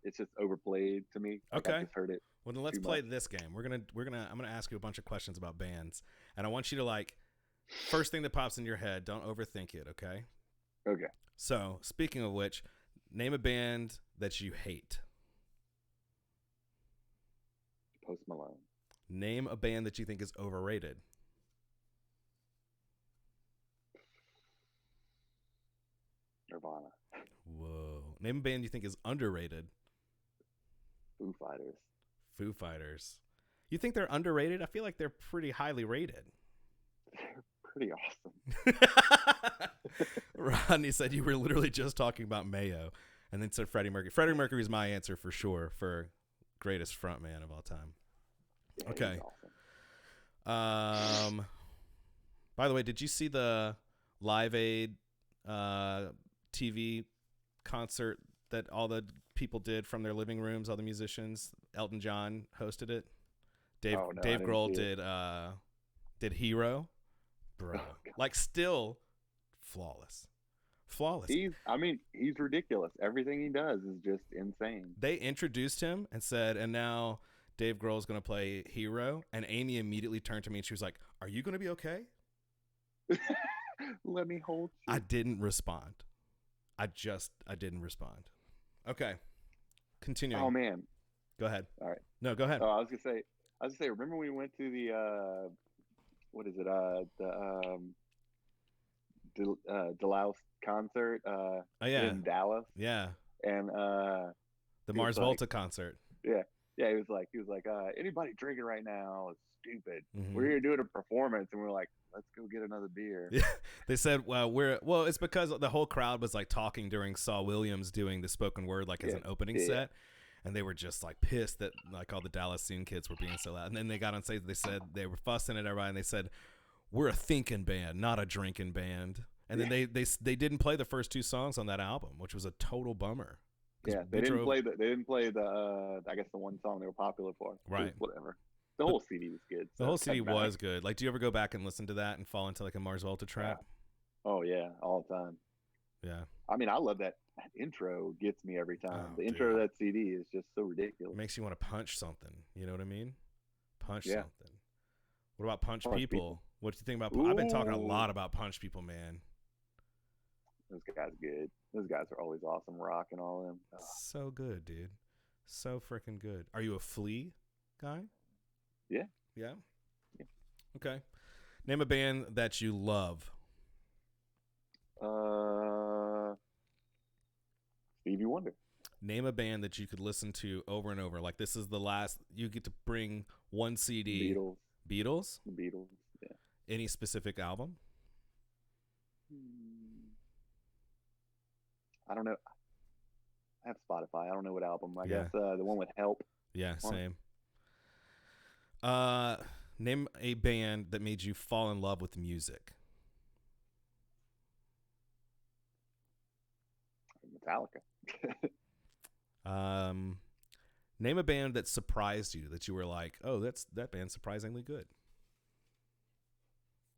it's just overplayed to me. Like,
okay.
I just heard it.
Well, then let's play this game. I'm gonna ask you a bunch of questions about bands, and I want you to like first thing that pops in your head. Don't overthink it. Okay.
Okay.
So speaking of which, name a band that you hate.
Post Malone.
Name a band that you think is overrated.
Nirvana.
Whoa. Name a band you think is underrated.
Foo Fighters.
Foo Fighters. You think they're underrated? I feel like they're pretty highly rated.
They're pretty awesome.
Rodney said you were literally just talking about Mayo and then said Freddie Mercury. Freddie Mercury is my answer for sure for greatest frontman of all time.
Yeah,
okay.
Awesome.
By the way, did you see the Live Aid TV concert that all the people did from their living rooms, all the musicians? Elton John hosted it. Dave Grohl did Hero. bro. Like still flawless. Flawless.
He's ridiculous. Everything he does is just insane.
They introduced him and said, and now Dave Grohl's going to play Hero. And Amy immediately turned to me and she was like, "Are you going to be okay?"
Let me hold you.
I didn't respond. I didn't respond. Okay. Continuing.
Oh man.
Go ahead.
All right.
No, go ahead.
Oh, I was gonna say, remember we went to the what is it? Delouse concert in Dallas.
Yeah.
And
the Mars Volta concert.
Yeah. Yeah, he was like, anybody drinking right now is stupid.
Mm-hmm.
We're here doing a performance, and we're like, let's go get another beer.
Yeah, they said, well, it's because the whole crowd was like talking during Saul Williams doing the spoken word like as an opening set, and they were just like pissed that like all the Dallas scene kids were being so loud. And then they got on stage, they said they were fussing at everybody, and they said, "We're a thinking band, not a drinking band." And then they didn't play the first 2 songs on that album, which was a total bummer.
Yeah, they didn't play the I guess the one song they were popular for.
Right.
Whatever. The whole CD was good.
The whole CD was good. Like, do you ever go back and listen to that and fall into like a Mars Volta trap?
Oh yeah, all the time.
Yeah.
I mean, I love that intro. Gets me every time. The intro of that CD is just so ridiculous.
It makes you want to punch something. You know what I mean? Punch something. What about Punch People? What do you think about? I've been talking a lot about Punch People, man.
Those guys good. Those guys are always awesome. Rock and all of them. Oh.
So good, dude. So freaking good. Are you a Flea guy?
Yeah.
Yeah? Okay. Name a band that you love.
Stevie Wonder.
Name a band that you could listen to over and over. Like, this is the last. You get to bring one CD.
Beatles.
Beatles?
The Beatles, yeah.
Any specific album?
I don't know. I have Spotify. I don't know what album. I guess the one with Help.
Yeah, same. Name a band that made you fall in love with music.
Metallica.
Name a band that surprised you, that you were like, "Oh, that band's surprisingly good."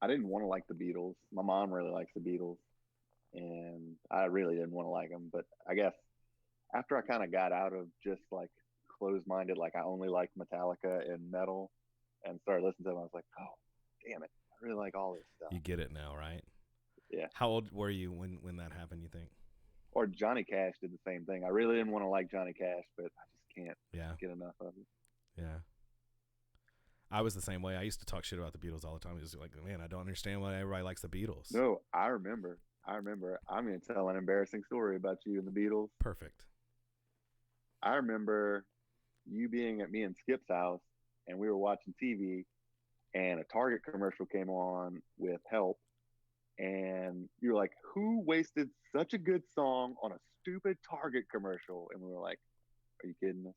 I didn't want to like the Beatles. My mom really likes the Beatles, and I really didn't want to like them. But I guess after I kind of got out of just like closed-minded, like I only liked Metallica and metal, and started listening to them, I was like, "Oh, damn it! I really like all this stuff."
You get it now, right?
Yeah.
How old were you when that happened, you think?
Or Johnny Cash did the same thing. I really didn't want to like Johnny Cash, but I just can't get enough of it.
Yeah. I was the same way. I used to talk shit about the Beatles all the time. It was like, man, I don't understand why everybody likes the Beatles.
No, I remember. I'm going to tell an embarrassing story about you and the Beatles.
Perfect.
I remember you being at me and Skip's house, and we were watching TV, and a Target commercial came on with Help. And you were like, "Who wasted such a good song on a stupid Target commercial?" And we were like, "Are you kidding us?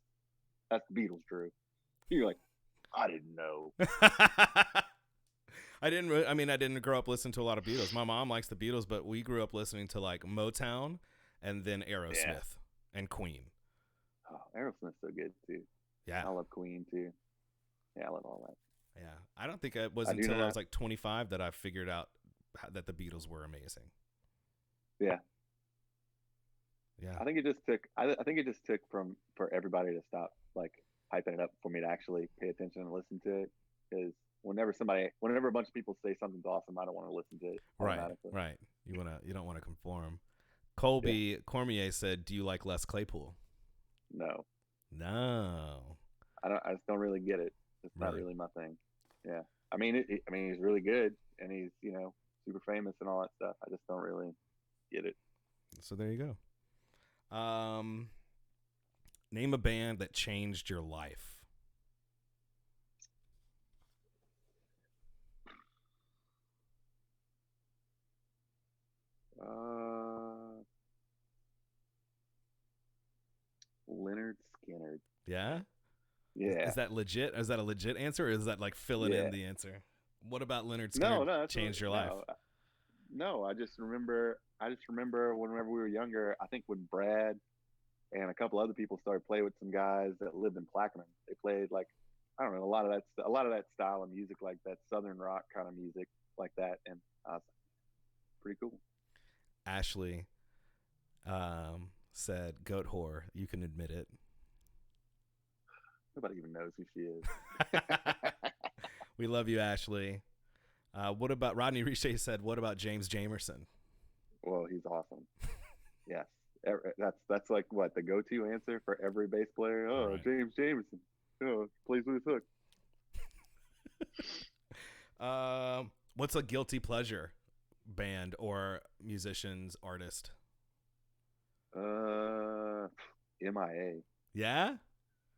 That's the Beatles, Drew." You're like, "I didn't know."
I didn't grow up listening to a lot of Beatles. My mom likes the Beatles, but we grew up listening to like Motown and then Aerosmith and Queen.
Oh, Aerosmith's so good too.
Yeah.
I love Queen too. Yeah, I love all that.
Yeah. I don't think it was until I was like 25 that I figured out that the Beatles were amazing.
Yeah.
Yeah.
I think it just took for everybody to stop like hyping it up for me to actually pay attention and listen to it. Because whenever a bunch of people say something's awesome, I don't want to listen to it.
Right. You don't want to conform. Colby Cormier said, "Do you like Les Claypool?"
No.
I
just don't really get it. It's not really my thing. Yeah. I mean, he's really good, and he's super famous and all that stuff. I just don't really get it.
So there you go. Name a band that changed your life.
Leonard Skinner.
Yeah?
Yeah.
Is that legit? Is that a legit answer, or is that like filling in the answer? What about Leonard Skinner changed your life?
No, I just remember whenever we were younger, I think when Brad and a couple other people started playing with some guys that lived in Plaquemine. They played like, I don't know, a lot of that style of music, like that Southern rock kind of music. like that, and I was pretty cool.
Ashley said, "Goat whore, you can admit it."
Nobody even knows who she is.
We love you, Ashley. What about Rodney Riche said, "What about James Jamerson?"
Well, he's awesome. Yes, that's like what the go-to answer for every bass player. Oh,
Right.
James Jamerson. Oh, plays with his hook.
What's a guilty pleasure band or musicians, artist?
MIA.
Yeah?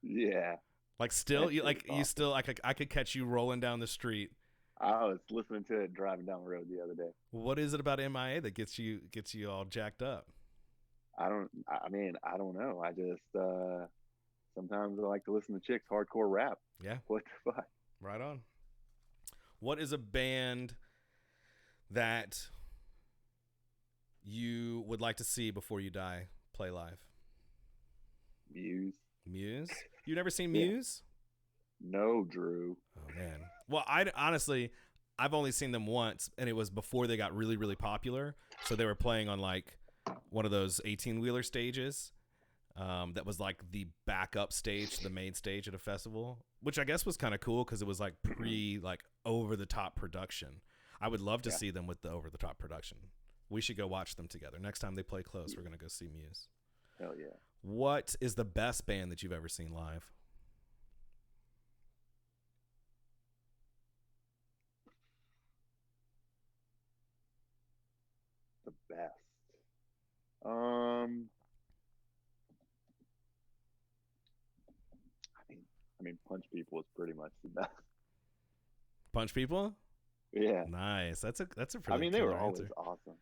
Yeah,
Like still
that
you
shit is
like you
awesome.
still I could catch you rolling down the street.
I was listening to it driving down the road the other day.
What is it about MIA that gets you all jacked up?
I mean, I don't know. I just sometimes I like to listen to chicks hardcore rap.
Yeah,
What the fuck?
right on. What is a band that you would like to see before you die play live?
Muse.
Muse? You never seen
Yeah.
Muse?
No, Drew.
Oh man. Well, I've only seen them once, and it was before they got really, really popular. So they were playing on like one of those 18-wheeler stages. That was like the backup stage, the main stage at a festival, which I guess was kind of cool because it was like like over the top production. I would love to
Yeah.
see them with the over the top production. We should go watch them together. Next time they play close, we're gonna go see Muse.
Hell yeah.
What is the best band that you've ever seen live?
The best. Um, I mean, Punch People is pretty much the best.
Punch People?
Yeah.
Nice. That's a
I
really
mean, they
killer
were always
answer.
awesome.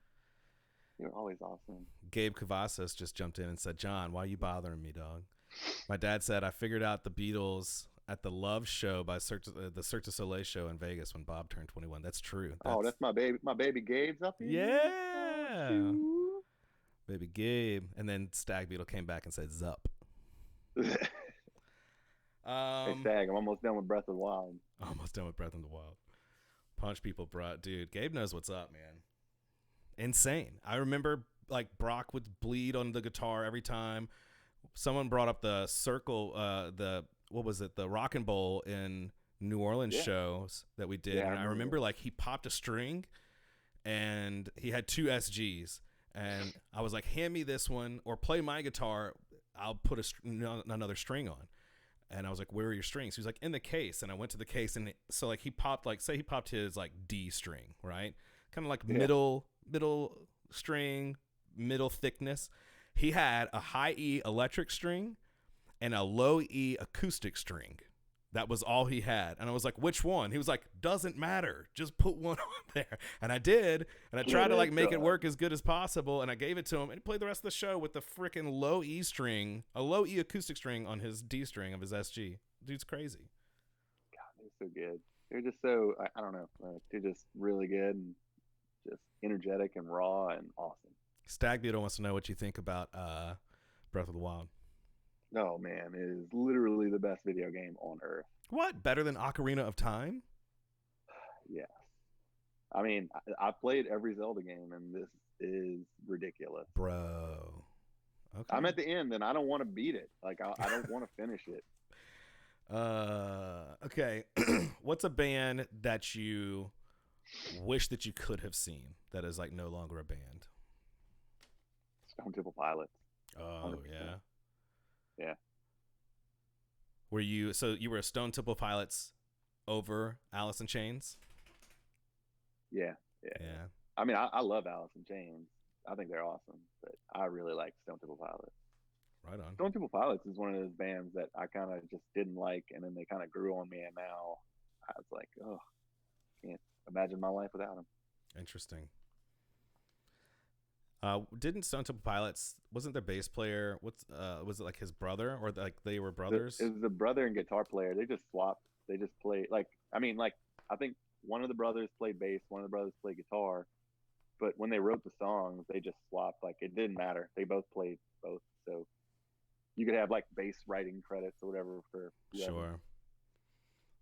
They were always awesome.
Gabe Cavazos just jumped in and said, "John, why are you bothering me, dog?" My dad said, "I figured out the Beatles at the Love Show by the Cirque du Soleil show in Vegas when Bob turned 21." That's true.
Oh, that's my baby. My baby Gabe's up here.
Yeah, baby Gabe. And then Stag Beetle came back and said, "Zup."
Hey, Stag, I'm almost done with Breath of the Wild.
Almost done with Breath in the Wild. Punch People, brought dude. Gabe knows what's up, man. Insane. I remember like Brock would bleed on the guitar every time. Someone brought up the circle, the what was it, the Rock and Bowl in New Orleans
Yeah.
shows that we did,
Yeah, I
and I
remember
remember like he popped a string, and he had two SGs, and I was like, "Hand me this one, or play my guitar. I'll put another string on." And I was like, "Where are your strings?" He was like, "In the case." And I went to the case, and so like he popped he popped his like D string, right, kind of like
Yeah.
middle string, middle thickness. He had a high E electric string and a low E acoustic string. That was all he had. And I was like, "Which one?" He was like, "Doesn't matter. Just put one on there." And I did. And I tried to like make it work as good as possible. And I gave it to him, and he played the rest of the show with the freaking low E string, a low E acoustic string on his D string of his SG. Dude's crazy.
God, they're so good. They're just so, I don't know. They're just really good and just energetic and raw and awesome.
Stag Beetle wants to know what you think about Breath of the Wild.
Oh, man. It is literally the best video game on earth.
What? Better than Ocarina of Time?
Yes. I mean, I played every Zelda game, and this is ridiculous.
Bro. Okay.
I'm at the end, and I don't want to beat it. Like, I don't want to finish it.
Okay. What's a band that you wish that you could have seen that is like no longer a band?
Stone Temple Pilots.
Oh
100%.
yeah.
Yeah.
Were you you were a Stone Temple Pilots over Alice in Chains?
Yeah. I mean, I love Alice in Chains. I think they're awesome, but I really like Stone Temple Pilots.
Right on.
Stone Temple Pilots is one of those bands that I kind of just didn't like, and then they kind of grew on me, and now I was like, oh, can't imagine my life without them.
Interesting. Didn't Stone Temple Pilots, wasn't their bass player, was it like his brother, or like they were brothers?
It was the brother and guitar player. They just swapped. They just played I think one of the brothers played bass, one of the brothers played guitar, but when they wrote the songs, they just swapped. Like it didn't matter. They both played both, so you could have like bass writing credits or whatever for whoever.
Sure.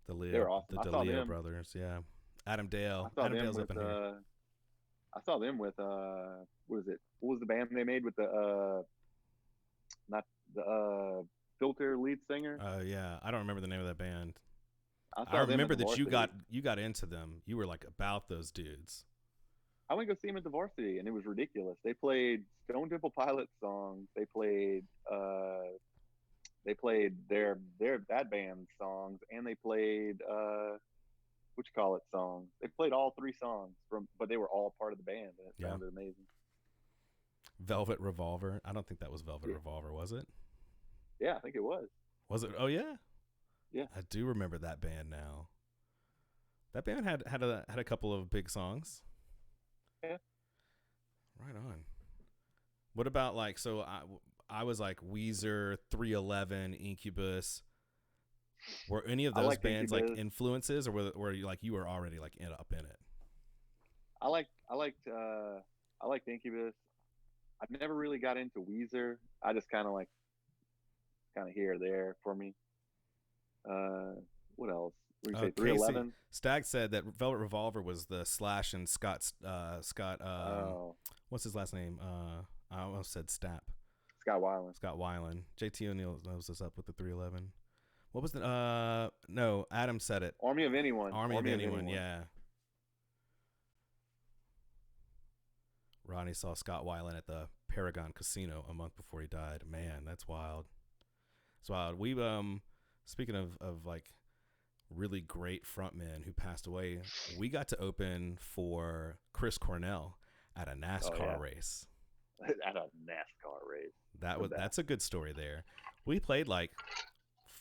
The
They're awesome.
the
I saw
DeLeo
them.
brothers, yeah. Adam
I
Dale.
saw
Adam
them
Dale's up
with
in here.
I saw them with what was it? What was the band they made with the not the Filter lead singer?
Yeah, I don't remember the name of that band.
I
I
saw them at
remember
the
that
Varsity.
you got into them. You were like about those dudes.
I went to go see them at the Varsity, and it was ridiculous. They played Stone Temple Pilots songs. They played their that band songs, and they played what you call it songs. They played all three songs from, but they were all part of the band, and it
Yeah.
sounded amazing.
Velvet Revolver. I don't think that was Velvet
Yeah,
Revolver, was it?
yeah, I think it was.
Was it? Oh yeah.
Yeah,
I do remember that band now. That band had a couple of big songs.
yeah.
Right on. What about like so I was like Weezer, 311, Incubus. Were any of
I
those
liked
bands like
Incubus.
influences, or were you like you were already like up in it?
I liked Incubus. I never really got into Weezer. I just kind of here or there for me. Uh, what else? What do you say?
Casey
311.
Stagg said that Velvet Revolver was the Slash and Scott
Oh,
what's his last name? I almost said Stapp.
Scott Weiland.
Scott Weiland. JT O'Neill knows us up with the 311. What was the no, Adam said it.
Army of Anyone.
Army of
Army of
Anyone,
Anyone.
yeah. Ronnie saw Scott Weiland at the Paragon Casino a month before he died. Man, that's wild. It's wild. We speaking of like really great frontmen who passed away, we got to open for Chris Cornell at a
Oh
NASCAR
yeah,
race.
at a NASCAR race.
That's a good story there. We played like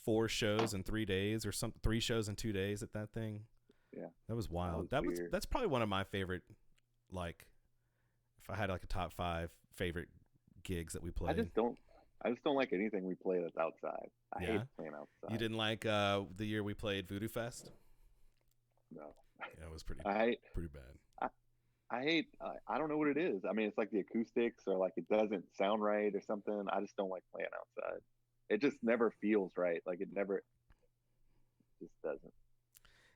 4 shows in 3 days or 3 shows in 2 days at that thing.
Yeah,
That was
that
wild.
was weird.
That's probably one of my favorite, like if I had like a top 5 favorite gigs that we
I
played.
just don't. I just don't like anything we play that's outside. I hate
Yeah.
playing
You
outside.
didn't like the year we played Voodoo Fest?
No,
Yeah, it was pretty
I hate.
pretty bad.
I, I hate. I don't know what it is. I mean, it's like the acoustics, or like it doesn't sound right, or something. I just don't like playing outside. It just never feels right. Like it never just doesn't.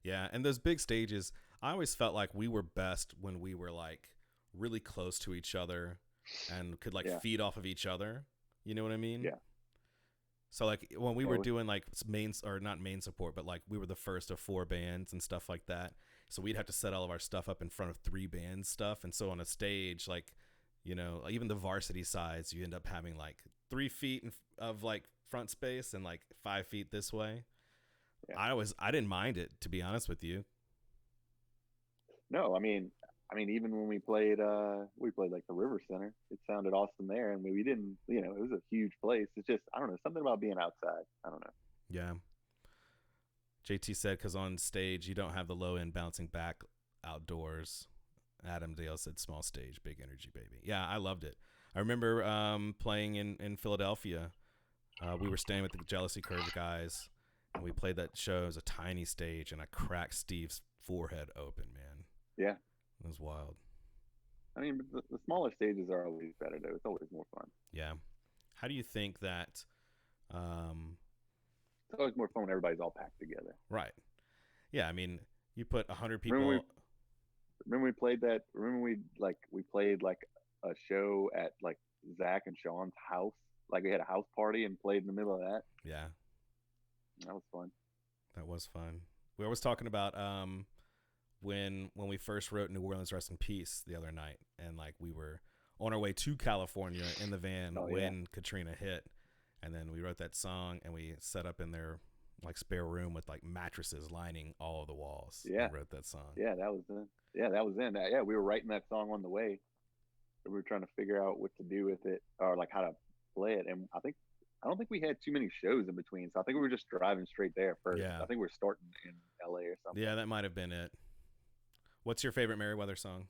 Yeah, and those big stages, I always felt like we were best when we were like really close to each other and could like
Yeah,
feed off of each other. You know what I mean?
yeah,
So like when we
yeah.
were doing like main or not main support, but like we were the first of 4 bands and stuff like that. So we'd have to set all of our stuff up in front of 3 bands stuff, and so on a stage, like even the varsity sides, you end up having like 3 feet of like front space and like 5 feet this way.
Yeah.
I didn't mind it, to be honest with you.
No, I mean, even when we played like the River Center, it sounded awesome there, and we didn't, it was a huge place. It's just, I don't know, something about being outside. I don't know.
Yeah. JT said because on stage you don't have the low end bouncing back outdoors. Adam Dale said small stage, big energy, baby. Yeah, I loved it. I remember playing in Philadelphia. We were staying with the Jealousy Curve guys, and we played that show. It was a tiny stage, and I cracked Steve's forehead open, man.
Yeah,
It was wild.
I mean, but the smaller stages are always better though. It's always more fun.
Yeah. How do you think that? Um,
It's always more fun when everybody's all packed together.
right. Yeah, I mean, you put 100
Remember we
people.
remember we played that. Remember we played like a show at like Zach and Sean's house. Like we had a house party and played in the middle of that.
Yeah,
That was fun.
that was fun. We were always talking about when we first wrote New Orleans Rest in Peace the other night, and like we were on our way to California in the van
Oh yeah,
when Katrina hit, and then we wrote that song and we set up in their like spare room with like mattresses lining all of the walls
yeah,
and wrote that song.
yeah. That was in. Yeah, that was in. Yeah, we were writing that song on the way. We were trying to figure out what to do with it, or like how to play it. And I don't think we had too many shows in between. So I think we were just driving straight there first.
Yeah,
I think we were starting in LA or something.
yeah, that might have been it. What's your favorite Meriwether song?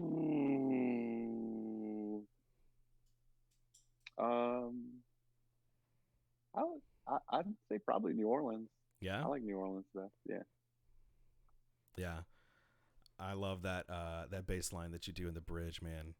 Ooh. Um, I'd say probably New Orleans.
Yeah,
I like New Orleans stuff. Yeah.
yeah. I love that bass line that you do in the bridge, man.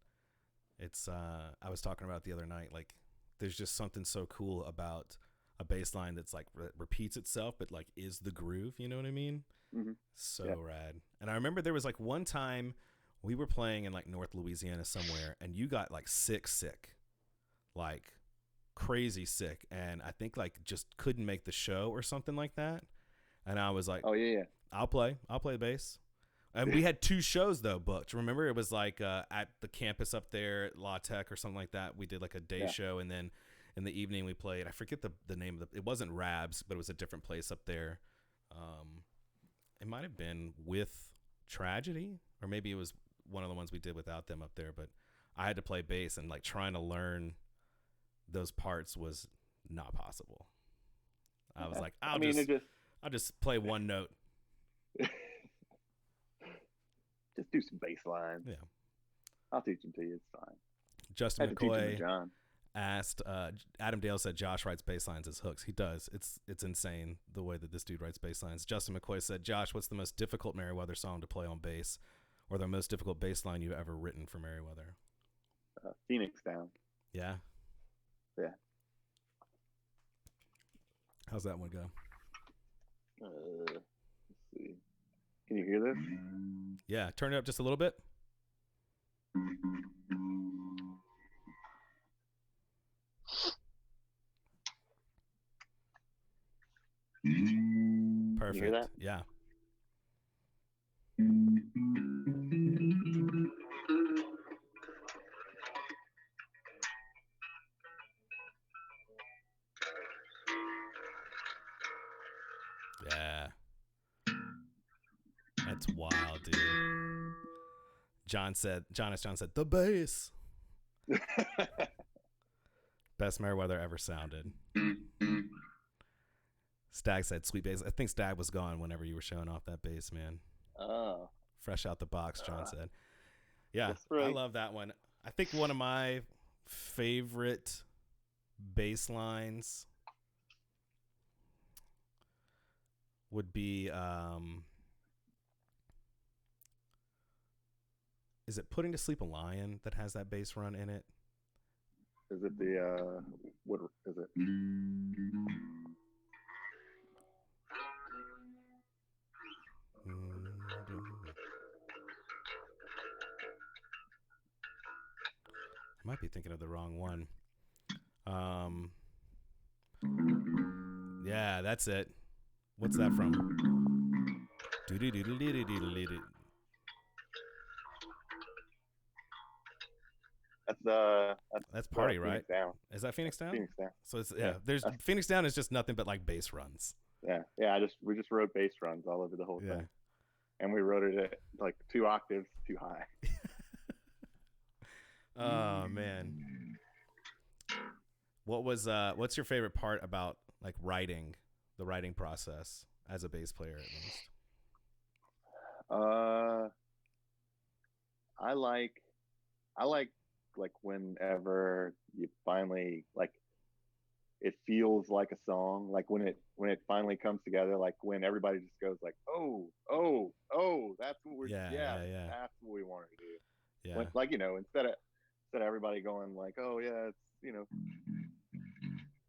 It's I was talking about it the other night. Like, there's just something so cool about a bass line that's like repeats itself, but like is the groove. You know what I mean?
Mm-hmm.
So
Yeah.
rad. And I remember there was like one time we were playing in like North Louisiana somewhere, and you got like sick, like crazy sick, and I think like just couldn't make the show or something like that. And I was like,
Oh yeah,
I'll play bass. And we had 2 shows though booked. Remember, it was like at the campus up there at La Tech or something like that. We did like a day show, and then in the evening we played. I forget the name of it wasn't Rabs, but it was a different place up there. It might have been with Tragedy, or maybe it was one of the ones we did without them up there. But I had to play bass, and like trying to learn those parts was not possible. I was like, I'll just play one note.
just do some bass lines.
Yeah,
I'll teach them to you. It's fine.
Justin McCoy
John
asked. Adam Dale said Josh writes bass lines as hooks. He does. It's insane the way that this dude writes bass lines. Justin McCoy said, Josh, what's the most difficult Meriwether song to play on bass, or the most difficult bass line you've ever written for Meriwether?
Phoenix Down.
Yeah.
Yeah.
How's that one go?
Let's see. Can you hear this?
Yeah, turn it up just a little bit. Perfect.
You hear that?
Yeah. Yeah. That's wild, dude. John said, the bass. Best Meriwether ever sounded. Stag said, sweet bass. I think Stag was gone whenever you were showing off that bass, man.
Oh.
Fresh out the box, John said. Yeah,
right.
I love that one. I think one of my favorite bass lines would be, is it Putting to Sleep a Lion that has that bass run in it?
Is it the, what is it?
I might be thinking of the wrong one. Yeah, that's it. What's that from? That's Party, right?
Down.
Is that Phoenix Down?
Phoenix Down.
So it's there's Phoenix Down is just nothing but like bass runs.
Yeah. We just wrote bass runs all over the whole thing, and we wrote it at like 2 octaves too high.
Oh man, what's your favorite part about like the writing process as a bass player at least?
I like whenever you finally like it feels like a song, like when it finally comes together, like when everybody just goes like, oh, that's what we're that's what we wanted to do.
Yeah.
When, like, instead of everybody going like, oh yeah, it's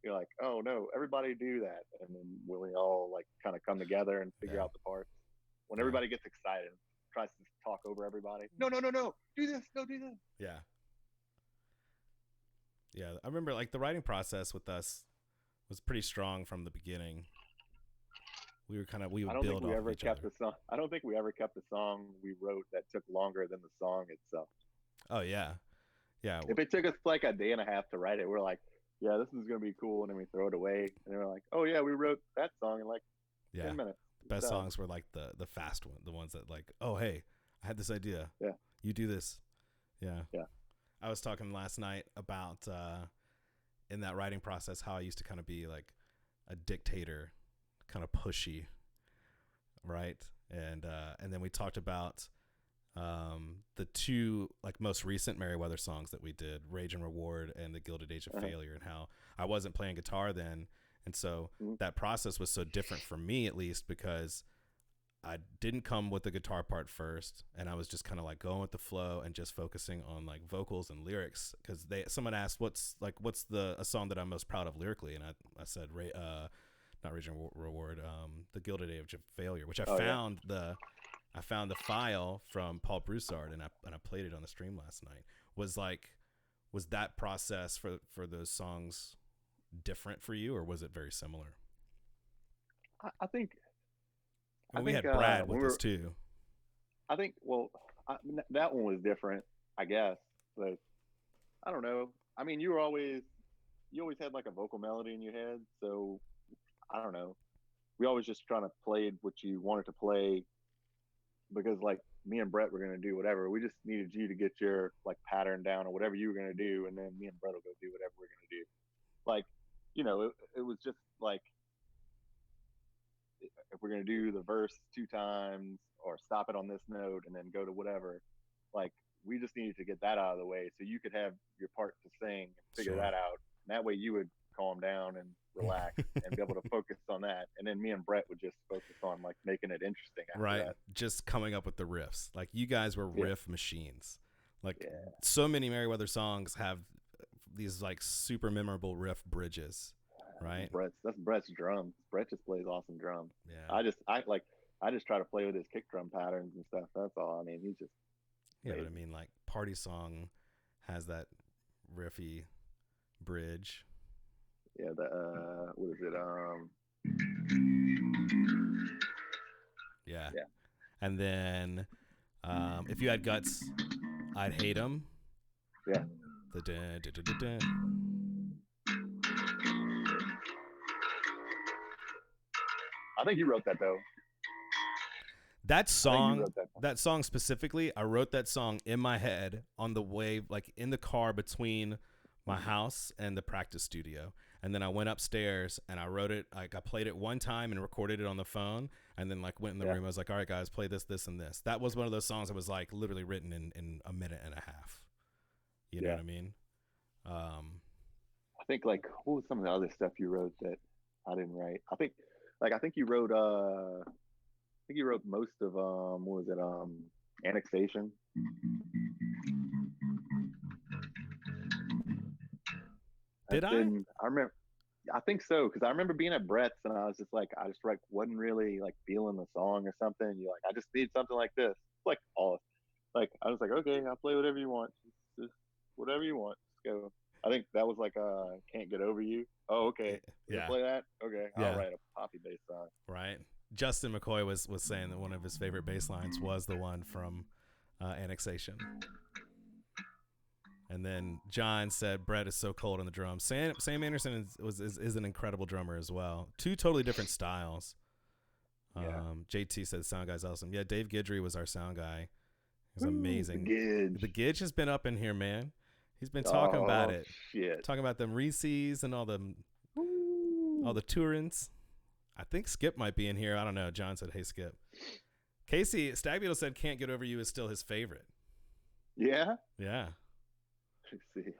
you're like, oh no, everybody do that, and then we all like kind of come together and figure out the parts. When everybody gets excited, tries to talk over everybody. No, do this, do this.
Yeah. I remember like the writing process with us was pretty strong from the beginning. We would build off each other.
I don't think we ever kept a song we wrote that took longer than the song itself.
Oh yeah.
If it took us like a day and a half to write it, we're like, yeah, this is gonna be cool, and then we throw it away, and then we're like, oh yeah, we wrote that song in like 10 minutes.
Best songs were like the fast one, the ones that like, oh hey, I had this idea.
Yeah.
You do this. Yeah.
Yeah.
I was talking last night about in that writing process how I used to kind of be like a dictator, kind of pushy, right? And then we talked about the 2 like most recent Meriwether songs that we did, Rage and Reward and The Gilded Age of Failure, and how I wasn't playing guitar then, and so that process was so different for me, at least, because I didn't come with the guitar part first, and I was just kind of like going with the flow and just focusing on like vocals and lyrics, because someone asked what's a song that I'm most proud of lyrically, and I said not Raging Reward, The Gilded Age of Failure, which I found the file from Paul Broussard, and I played it on the stream last night. Was that process for those songs different for you, or was it very similar?
I think
We had Brad with us too.
I think that one was different, I guess, but I don't know. I mean, you always had like a vocal melody in your head, so I don't know. We always just trying to play what you wanted to play, because like me and Brett were gonna do whatever. We just needed you to get your like pattern down or whatever you were gonna do, and then me and Brett will go do whatever we're gonna do. Like, it was just like, if we're gonna do the verse 2 times or stop it on this note and then go to whatever, like we just needed to get that out of the way so you could have your part to sing and figure that out. And that way you would calm down and relax and be able to focus on that. And then me and Brett would just focus on like making it interesting after that.
Just coming up with the riffs. Like, you guys were riff machines. Like, so many Meriwether songs have these like super memorable riff bridges, right?
That's Brett's drums. Brett just plays awesome drums.
Yeah.
I just try to play with his kick drum patterns and stuff. That's all. I mean, he's just
but I mean, like, Party Song has that riffy bridge.
Yeah, what is it?
Yeah. And then, If You Had Guts, I'd Hate 'Em.
Yeah.
The dun, dun, dun, dun, dun.
I think you wrote that though.
That song specifically, I wrote that song in my head on the way, like in the car between my house and the practice studio. And then I went upstairs and I wrote it. Like, I played it one time and recorded it on the phone, and then like went in the room. I was like, all right, guys, play this, this, and this. That was one of those songs that was like literally written in a minute and a half. You know what I mean?
I think like, what was some of the other stuff you wrote that I didn't write? I think you wrote most of what was it, Annexation.
Did I
remember, I think so, because I remember being at Brett's and I was just like, wasn't really like feeling the song or something. You're like, I just need something like this. Like, all like, I was like, okay, I'll play whatever you want, just whatever you want, just go. I think that was like Can't Get Over You. Oh, okay. Yeah. Play that? Okay. Yeah. I'll write a poppy bass song.
Right. Justin McCoy was saying that one of his favorite bass lines was the one from Annexation. And then John said Brett is so cold on the drums. Sam Anderson is an incredible drummer as well. Two totally different styles. JT said the sound guy's awesome. Yeah, Dave Guidry was our sound guy. He's amazing. The Gidge has been up in here, man. He's been talking about it.
Shit.
Talking about them Reese's and all the Turins. I think Skip might be in here. I don't know. John said, hey, Skip. Casey, Stagbeetle said Can't Get Over You is still his favorite.
Yeah?
Yeah.
Let's see.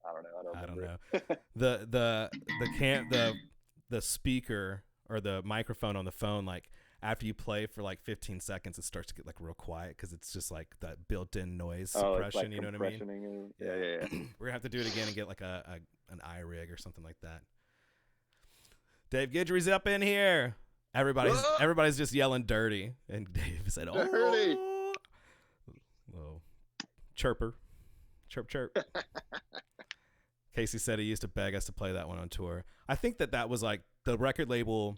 I don't know.
The speaker or the microphone on the phone, like after you play for like 15 seconds, it starts to get like real quiet because it's just like that built-in noise suppression. Like, you know what I mean?
Yeah.
We're gonna have to do it again and get like an iRig or something like that. Dave Guidry's up in here. Everybody's just yelling dirty, and Dave said, "Oh, dirty." Whoa, chirper, chirp. Casey said he used to beg us to play that one on tour. I think that was like the record label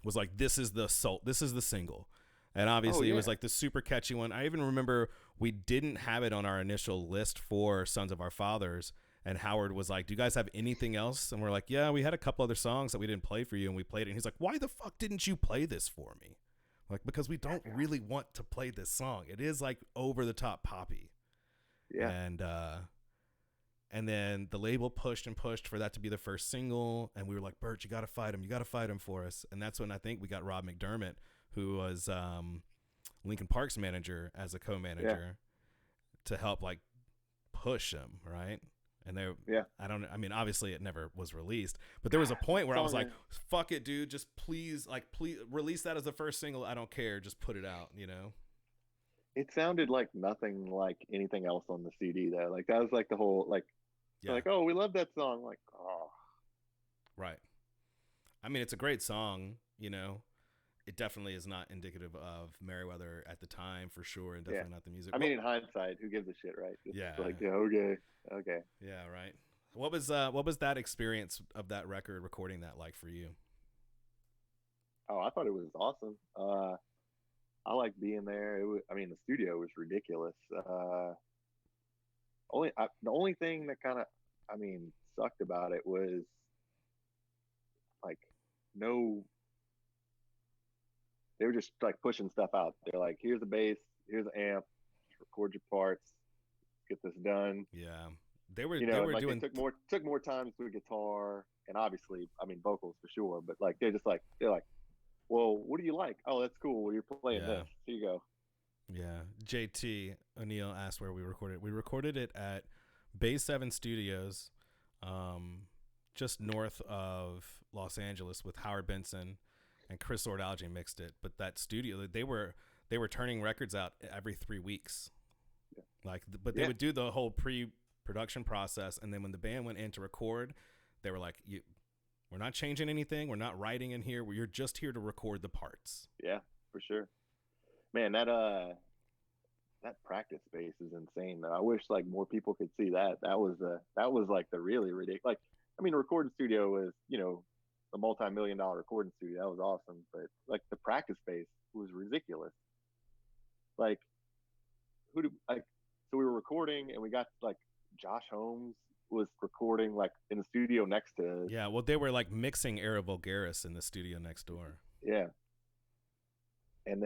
was like, this is the single, and obviously it was like the super catchy one. I even remember we didn't have it on our initial list for Sons of Our Fathers. And Howard was like, do you guys have anything else? And we're like, yeah, we had a couple other songs that we didn't play for you. And we played it. And he's like, why the fuck didn't you play this for me? Like, because we don't really want to play this song. It is like over the top poppy.
Yeah.
And then the label pushed and pushed for that to be the first single. And we were like, Bert, you got to fight him. You got to fight him for us. And that's when I think we got Rob McDermott, who was Linkin Park's manager, as a co-manager to help like push him. Right. And there,
Yeah.
I mean, obviously it never was released, but there was a point where I was like, fuck it, dude, just please release that as the first single. I don't care. Just put it out, you know?
It sounded like nothing like anything else on the CD though. Like that was like the whole like they're
Yeah.
like, oh, we love that song. Like, oh,
Right. I mean, it's a great song, you know? It definitely is not indicative of Meriwether at the time for sure, and
yeah.
definitely not the music.
I mean, in hindsight, who gives a shit, right? It's
Yeah.
like, yeah, okay, okay.
Yeah, right. What was that experience of that record recording that like for you?
Oh, I thought it was awesome. I liked being there. It was, I mean, the studio was ridiculous. The only thing that kind of, I mean, sucked about it was like no, they were just like pushing stuff out. They're like, here's a bass, here's an amp, record your parts, get this done.
Yeah.
You
They
know, and
were
like they
doing
took more time to a guitar, and obviously, I mean, vocals for sure. But like they're like, well, what do you like? Oh, that's cool. Well, you're playing
Yeah.
this. Here you go.
Yeah. JT O'Neill asked where we recorded. We recorded it at Bay 7 Studios, just north of Los Angeles with Howard Benson and Chris Ordalgi mixed it. But that studio, they were turning records out every 3 weeks.
Yeah.
Like, but they would do the whole pre-production process, and then when the band went in to record, they were like, we're not changing anything. We're not writing in here. We're just here to record the parts.
Yeah, for sure. Man, that practice space is insane. Though I wish like more people could see that. That was like the really ridiculous. Like, I mean, a recording studio was a multi-million-dollar recording studio. That was awesome, but like the practice space was ridiculous. Like, who do like? So we were recording, and we got like Josh Holmes was recording like in the studio next to us.
Yeah, well, they were like mixing Era Vulgaris in the studio next door.
Yeah, and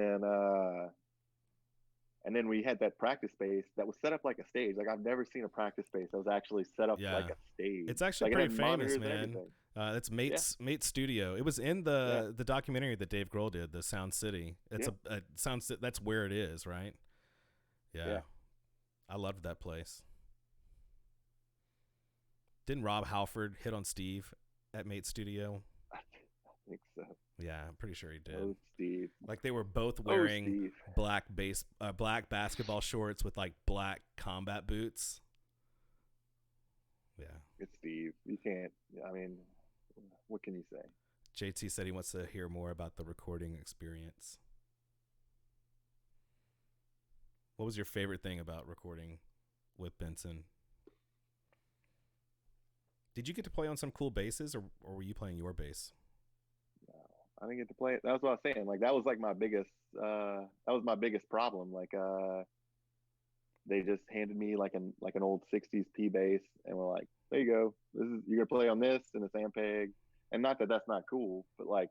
then we had that practice space that was set up like a stage. Like I've never seen a practice space that was actually set up like a stage.
It's actually
like,
pretty famous, man. It's Mate's Studio. It was in the documentary that Dave Grohl did, the Sound City. It's a Sound. That's where it is, right? Yeah. I loved that place. Didn't Rob Halford hit on Steve at Mate's Studio?
I think so.
Yeah, I'm pretty sure he did.
Oh, Steve.
Like they were both wearing black basketball shorts with like black combat boots. Yeah.
It's Steve. You can't. I mean, what can you say?
JT said he wants to hear more about the recording experience. What was your favorite thing about recording with Benson? Did you get to play on some cool basses, or were you playing your bass?
No, I didn't get to play it. That's what I was saying. Like that was like my biggest. That was my biggest problem. Like they just handed me like an old '60s P bass, and we're like, there you go. You're gonna play on this and this Ampeg, and not that that's not cool, but like,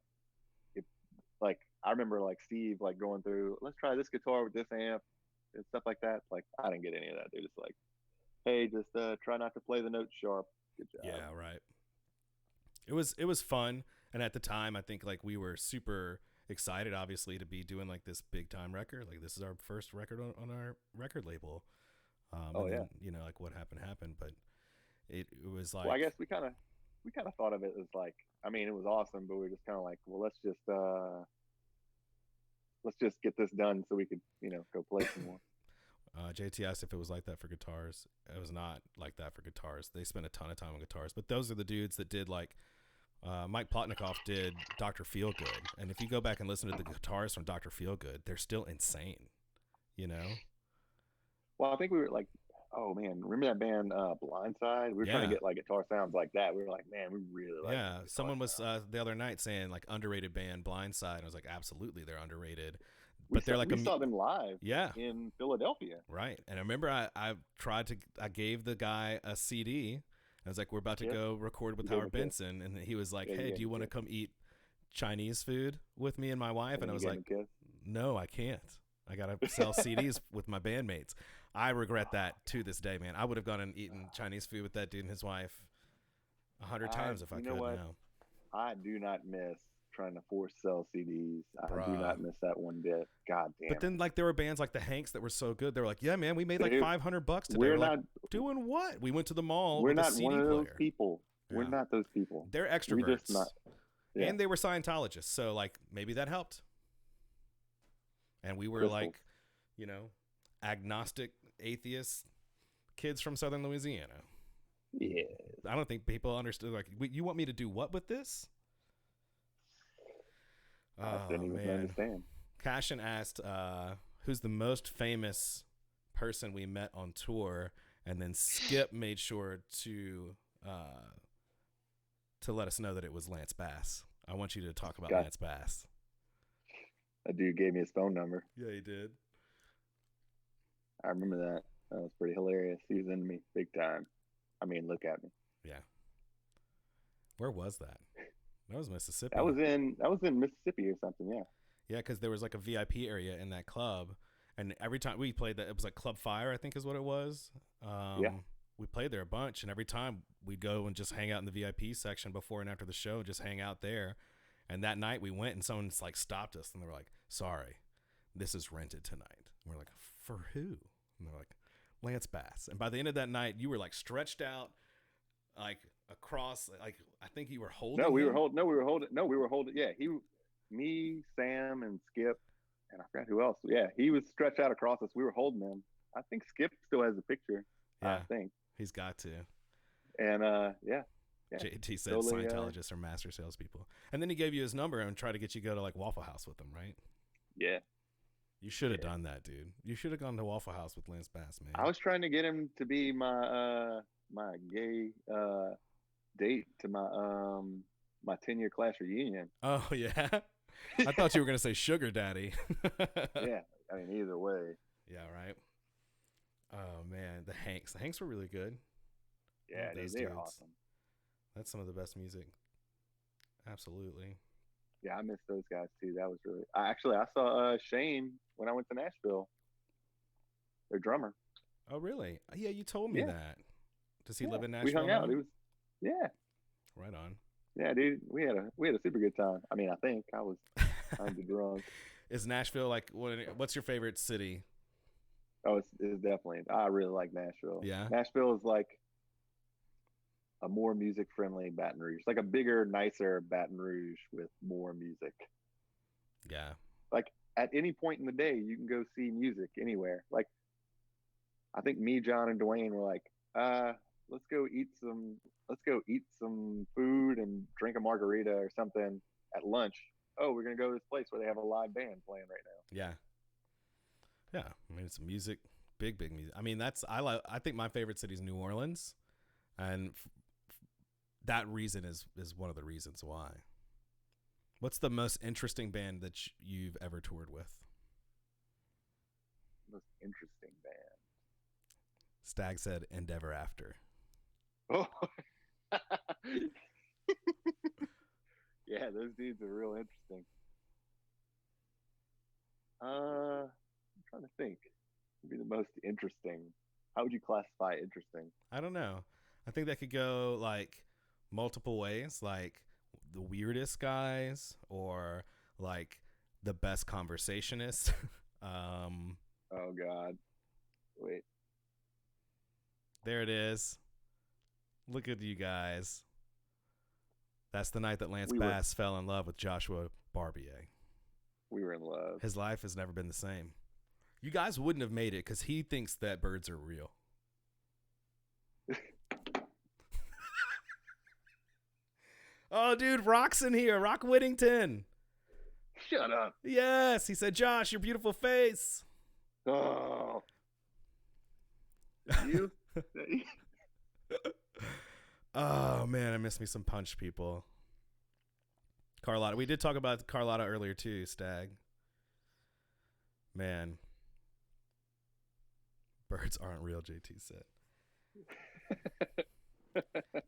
like I remember like Steve like going through, let's try this guitar with this amp and stuff like that. Like I didn't get any of that. They're just like, hey, just try not to play the notes sharp. Good job.
Yeah, right. It was fun, and at the time, I think like we were super excited, obviously, to be doing like this big time record. Like this is our first record on our record label. Then, like what happened, but it was like.
Well, I guess we kind of thought of it as like, I mean, it was awesome, but we were just kind of like, well, let's just get this done so we could go play some more.
JT asked if it was like that for guitars. It was not like that for guitars. They spent a ton of time on guitars, but those are the dudes that did like Mike Plotnikoff did Dr. Feelgood. And if you go back and listen to the guitars from Dr. Feelgood, they're still insane,
Well, I think we were like, oh man, remember that band Blindside? We were trying to get like guitar sounds like that. We were like, man, we really like.
Yeah, someone was the other night saying like underrated band Blindside. I was like, absolutely, they're underrated. But they're like
we saw them live in Philadelphia.
Right. And I remember I gave the guy a CD. I was like, we're about to go record with Howard Benson. And he was like, hey, do you want to come eat Chinese food with me and my wife? And I was like, no, I can't. I got to sell CDs with my bandmates. I regret that to this day, man. I would have gone and eaten Chinese food with that dude and his wife 100 times if I could now.
I do not miss trying to force sell CDs. I do
Bruh.
not miss that one bit. God damn
But
it.
then like there were bands like the Hanks that were so good. They were like, yeah, man, we made like
They,
$500 today.
we're
We're like,
not
doing what? We went to the mall
we're
with a
not one
CD
of those
player.
people. We're
Yeah.
not those people.
They're
We just not.
extroverts.
Yeah.
And they were Scientologists. So like maybe that helped. And we were
Crystals.
like, you know, agnostic, atheist kids from southern Louisiana.
Yeah.
I don't think people understood. Like, you want me to do what with this?
I didn't even understand.
Cashin asked, who's the most famous person we met on tour? And then Skip made sure to let us know that it was Lance Bass. I want you to talk about Lance Bass.
That dude gave me his phone number.
Yeah, he did.
I remember that. That was pretty hilarious. He was into me big time. I mean, look at me.
Yeah. Where was that? That was Mississippi.
That was in Mississippi or something. Yeah.
Yeah, because there was like a VIP area in that club, and every time we played that, it was like Club Fire, I think is what it was.
Yeah.
We played there a bunch, and every time we'd go and just hang out in the VIP section before and after the show, just hang out there. And that night we went, and someone like stopped us, and they were like, "Sorry, this is rented tonight." And we're like, "For who?" And they're like, "Lance Bass." And by the end of that night, you were like stretched out, like across, like I think you were holding.
No, we were holding. Yeah, me, Sam, and Skip, and I forgot who else. Yeah, he was stretched out across us. We were holding him. I think Skip still has a picture.
Yeah,
I think
he's got to.
And yeah.
JT said
totally,
Scientologists are master salespeople. And then he gave you his number and tried to get you to go to like Waffle House with him, right?
Yeah.
You should have done that, dude. You should have gone to Waffle House with Lance Bass, man.
I was trying to get him to be my my gay date to my 10-year class reunion.
Oh yeah. I thought you were gonna say sugar daddy.
Yeah, I mean either way.
Yeah, right. Oh man, the Hanks were really good.
Yeah, they're awesome.
That's some of the best music. Absolutely.
Yeah, I miss those guys too. That was really. I saw Shane when I went to Nashville. Their drummer.
Oh really? Yeah, you told me that. Does he live in Nashville?
We hung out. It was. Yeah.
Right on.
Yeah, dude. We had a super good time. I mean, I think I was kind of drunk.
Is Nashville like what's your favorite city?
Oh, it's definitely. I really like Nashville.
Yeah.
Nashville is like a more music friendly Baton Rouge, like a bigger, nicer Baton Rouge with more music.
Yeah.
Like at any point in the day, you can go see music anywhere. Like I think me, John, and Dwayne were like, let's go eat some food and drink a margarita or something at lunch. Oh, we're gonna go to this place where they have a live band playing right now.
Yeah. Yeah. I mean, it's music, big music. I mean, I think my favorite city is New Orleans, and that reason is one of the reasons why. What's the most interesting band that you've ever toured with?
Most interesting band.
Stag said Endeavor After.
Oh. Yeah, those dudes are real interesting. I'm trying to think. Would be the most interesting. How would you classify interesting?
I don't know. I think that could go like multiple ways, like the weirdest guys or like the best conversationist.
Oh God. Wait.
There it is. Look at you guys. That's the night that Lance Bass fell in love with Joshua Barbier.
We were in love.
His life has never been the same. You guys wouldn't have made it because he thinks that birds are real. Oh, dude, Rock's in here. Rock Whittington.
Shut up.
Yes, he said, Josh, your beautiful face.
Oh. You?
Oh, man, I miss me some Punch people. Carlotta. We did talk about Carlotta earlier, too, Stag. Man. Birds aren't real, JT said.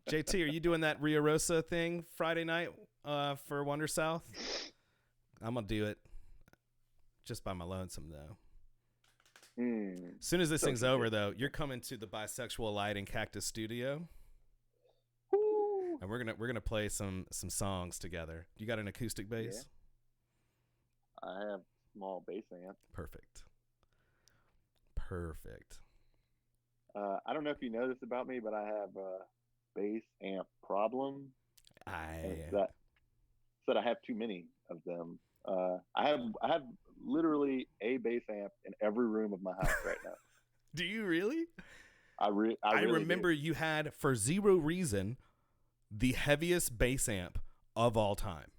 JT, are you doing that Ria Rosa thing Friday night for Wonder South? I'm going to do it. Just by my lonesome, though. As soon as this thing's over, though, you're coming to the Bisexual Light and Cactus Studio. and we're gonna play some songs together. You got an acoustic bass?
Yeah. I have small bass amp.
Perfect.
I don't know if you know this about me, but I have a bass amp problem. It's that I have too many of them. I have literally a bass amp in every room of my house right now.
Do you really?
I really
remember you had, for zero reason, the heaviest bass amp of all time.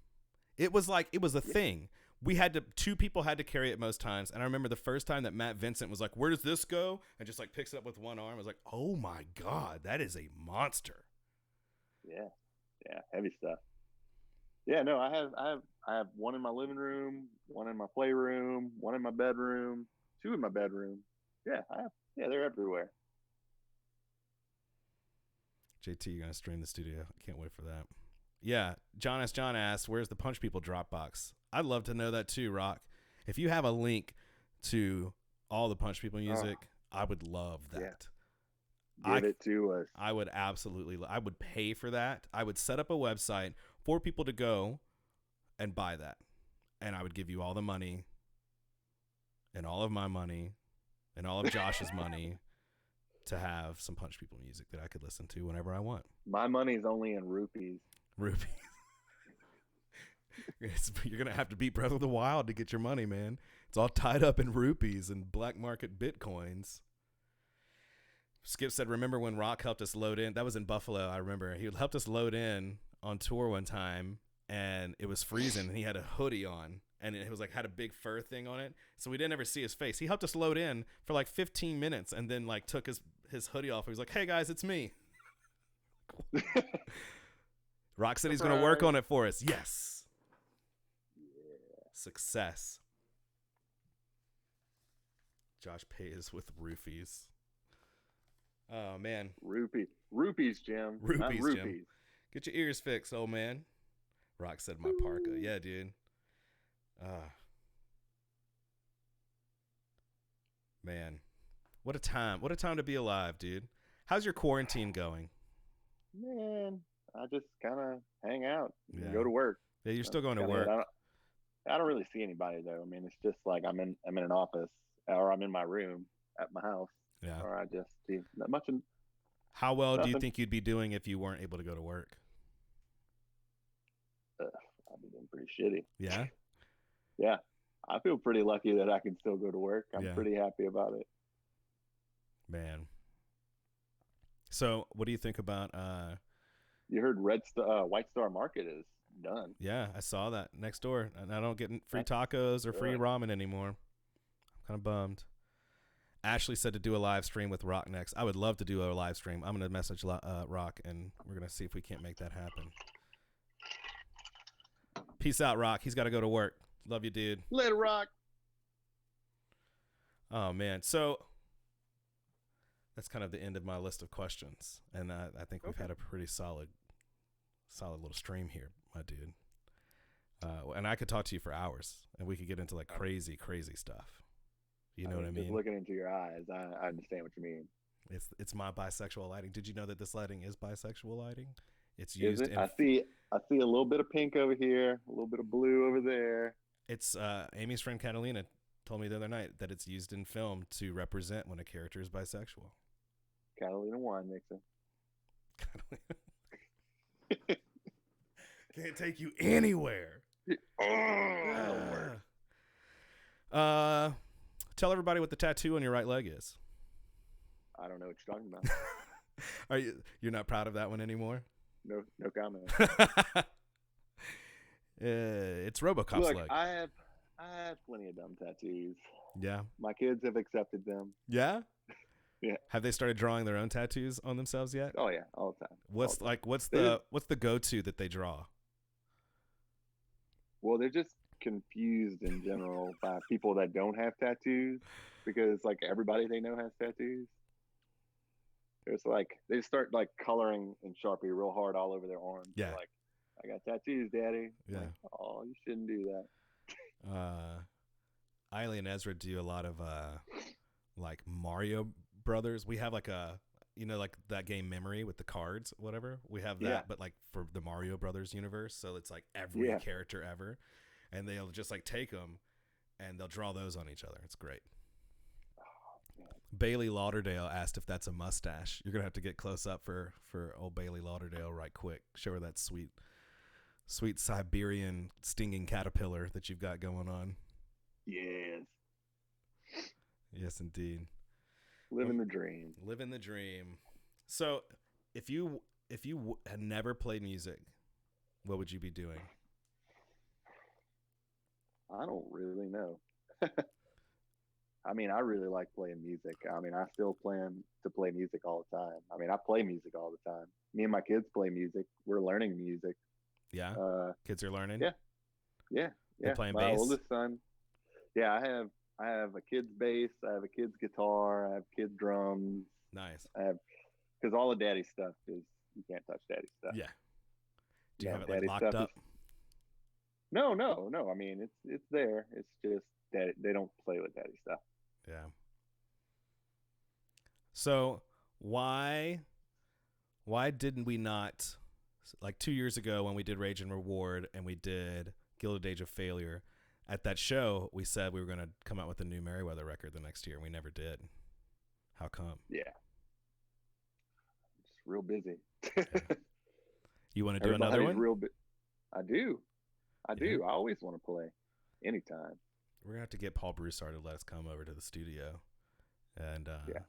It was a thing. We had to, 2 people had to carry it most times. And I remember the first time that Matt Vincent was like, "Where does this go?" And just like picks it up with one arm. I was like, "Oh my God, that is a monster."
Yeah. Heavy stuff. Yeah, no, I have one in my living room, one in my playroom, one in my bedroom, 2 in my bedroom. Yeah, they're everywhere.
JT, you're gonna stream the studio. I can't wait for that. Yeah, John asked, "Where's the Punch People Dropbox?" I'd love to know that too, Rock. If you have a link to all the Punch People music, I would love that.
Yeah. Give it to us.
I would pay for that. I would set up a website for people to go and buy that. And I would give you all the money and all of my money and all of Josh's money to have some Punch People music that I could listen to whenever I want.
My money's only in rupees.
You're going to have to beat Breath of the Wild to get your money, man. It's all tied up in rupees and black market bitcoins. Skip said, "Remember when Rock helped us load in?" That was in Buffalo. I remember he helped us load in on tour one time, and it was freezing, and he had a hoodie on, and it was like had a big fur thing on it, so we didn't ever see his face. He helped us load in for like 15 minutes, and then like took his hoodie off. He was like, "Hey guys, it's me." Rock said he's going to work on it for us. Yes. Yeah. Success. Josh pays with roofies. Oh, man.
Rupees, Jim.
Rupees, Jim. Get your ears fixed, old man. Rock said my parka. Yeah, dude. Man. What a time. What a time to be alive, dude. How's your quarantine going?
Man, I just kind of hang out and go to work.
Yeah, you're still going to work.
I don't really see anybody, though. I mean, it's just like I'm in an office, or I'm in my room at my house.
Yeah.
Or I just see not much.
How well do you think you'd be doing if you weren't able to go to work?
I'd be doing pretty shitty.
Yeah?
Yeah. I feel pretty lucky that I can still go to work. I'm pretty happy about it.
Man. So, what do you think about...
You heard White Star Market is done.
Yeah, I saw that next door. And I don't get free tacos or free ramen anymore. I'm kind of bummed. Ashley said to do a live stream with Rock next. I would love to do a live stream. I'm going to message Rock, and we're going to see if we can't make that happen. Peace out, Rock. He's got to go to work. Love you, dude.
Later, Rock.
Oh, man. So that's kind of the end of my list of questions. And I think we've had a pretty solid little stream here, my dude. And I could talk to you for hours, and we could get into like crazy, crazy stuff. You know what I mean?
Just looking into your eyes, I understand what you mean.
It's my bisexual lighting. Did you know that this lighting is bisexual lighting? It's used.
Is it? I see a little bit of pink over here, a little bit of blue over there.
It's Amy's friend Catalina told me the other night that it's used in film to represent when a character is bisexual.
Catalina wine mixer.
Can't take you anywhere. Tell everybody what the tattoo on your right leg is.
I don't know what you're talking about.
You're not proud of that one anymore?
No comment.
It's RoboCop's leg.
I have plenty of dumb tattoos.
Yeah.
My kids have accepted them.
Yeah?
Yeah.
Have they started drawing their own tattoos on themselves yet?
Oh yeah, all the time.
What's the go-to that they draw?
Well, they're just confused in general by people that don't have tattoos, because like everybody they know has tattoos. It's like they start like coloring in Sharpie real hard all over their arms.
Yeah.
They're like, I got tattoos, Daddy.
Yeah.
Like, oh, you shouldn't do that.
Eiley and Ezra do a lot of like Mario Brothers. We have like a you know, like that game Memory with the cards, whatever. We have that,
Yeah.
but like for the Mario Brothers universe. So it's like every
Yeah.
character ever, and they'll just like take them and they'll draw those on each other. It's great.
Man.
Bailey Lauderdale asked if that's a mustache. You're gonna have to get close up for old Bailey Lauderdale right quick. Show her that sweet Siberian stinging caterpillar that you've got going on.
Yes.
Yes, indeed.
Living the dream.
Living the dream. So, if you had never played music, what would you be doing?
I don't really know. I mean, I really like playing music. I mean, I still plan to play music all the time. I mean, I play music all the time. Me and my kids play music. We're learning music.
Yeah, kids are learning.
Yeah, yeah,
They
yeah.
playing
My
bass?
oldest son. Yeah, I have a kid's bass. I have a kid's guitar. I have kids drums.
Nice.
I have because all the daddy stuff is you can't touch daddy stuff.
Yeah. Do you
No,
have it like
daddy
locked
stuff
up?
No. I mean, it's there. It's just that they don't play with daddy stuff.
Yeah. So why didn't we not, like 2 years ago when we did Rage and Reward and we did Gilded Age of Failure, at that show we said we were going to come out with a new Meriwether record the next year and we never did. How come?
Yeah, just real busy.
Yeah. You want to do another one?
I do.
Yeah.
I always want to play anytime.
We're going to have to get Paul Broussard to let us come over to the studio. And
Yeah.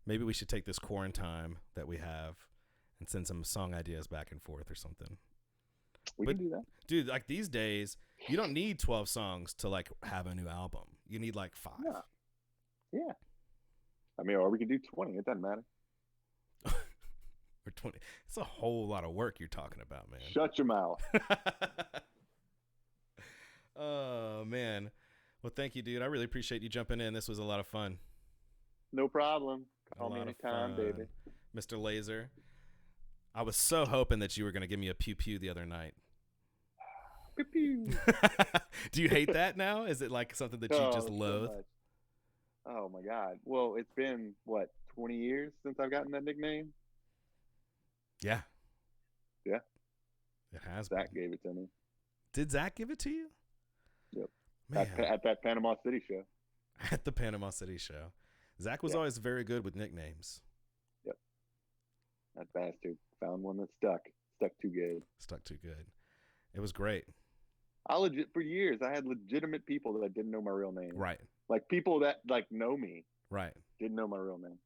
maybe we should take this quarantine that we have and send some song ideas back and forth or something.
We can do that.
Dude, like these days, you don't need 12 songs to like have a new album. You need like 5.
Yeah. Yeah. I mean, or we could do 20. It doesn't matter.
Or 20. It's a whole lot of work you're talking about, man.
Shut your mouth.
Oh, man. Well, thank you, dude. I really appreciate you jumping in. This was a lot of fun.
No problem. Call me anytime, baby.
Mr. Laser. I was so hoping that you were going to give me a pew-pew the other night.
Pew-pew.
Do you hate that now? Is it like something that you just loathe?
So oh, my God. Well, it's been, 20 years since I've gotten that nickname?
Yeah.
Yeah.
It has
Zach
been.
gave it to me.
Did Zach give it to you?
Yep.
Man.
At that Panama City show.
At the Panama City show. Zach was always very good with nicknames.
Yep. That bastard found one that stuck. Stuck too good.
Stuck too good. It was great.
For years, I had legitimate people that didn't know my real name.
Right.
Like people that like know me.
Right.
Didn't know my real name.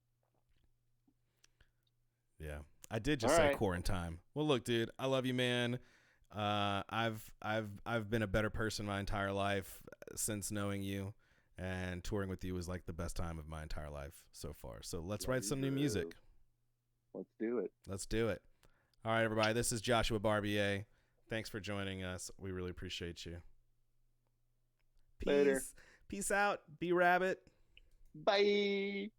Yeah. I did just say quarantine. Well, look, dude, I love you, man. I've been a better person my entire life since knowing you, and touring with you was like the best time of my entire life so far. So let's write some new music.
Let's do it.
Let's do it. All right, everybody. This is Joshua Barbier. Thanks for joining us. We really appreciate you. Peace.
Later.
Peace out. Be rabbit.
Bye.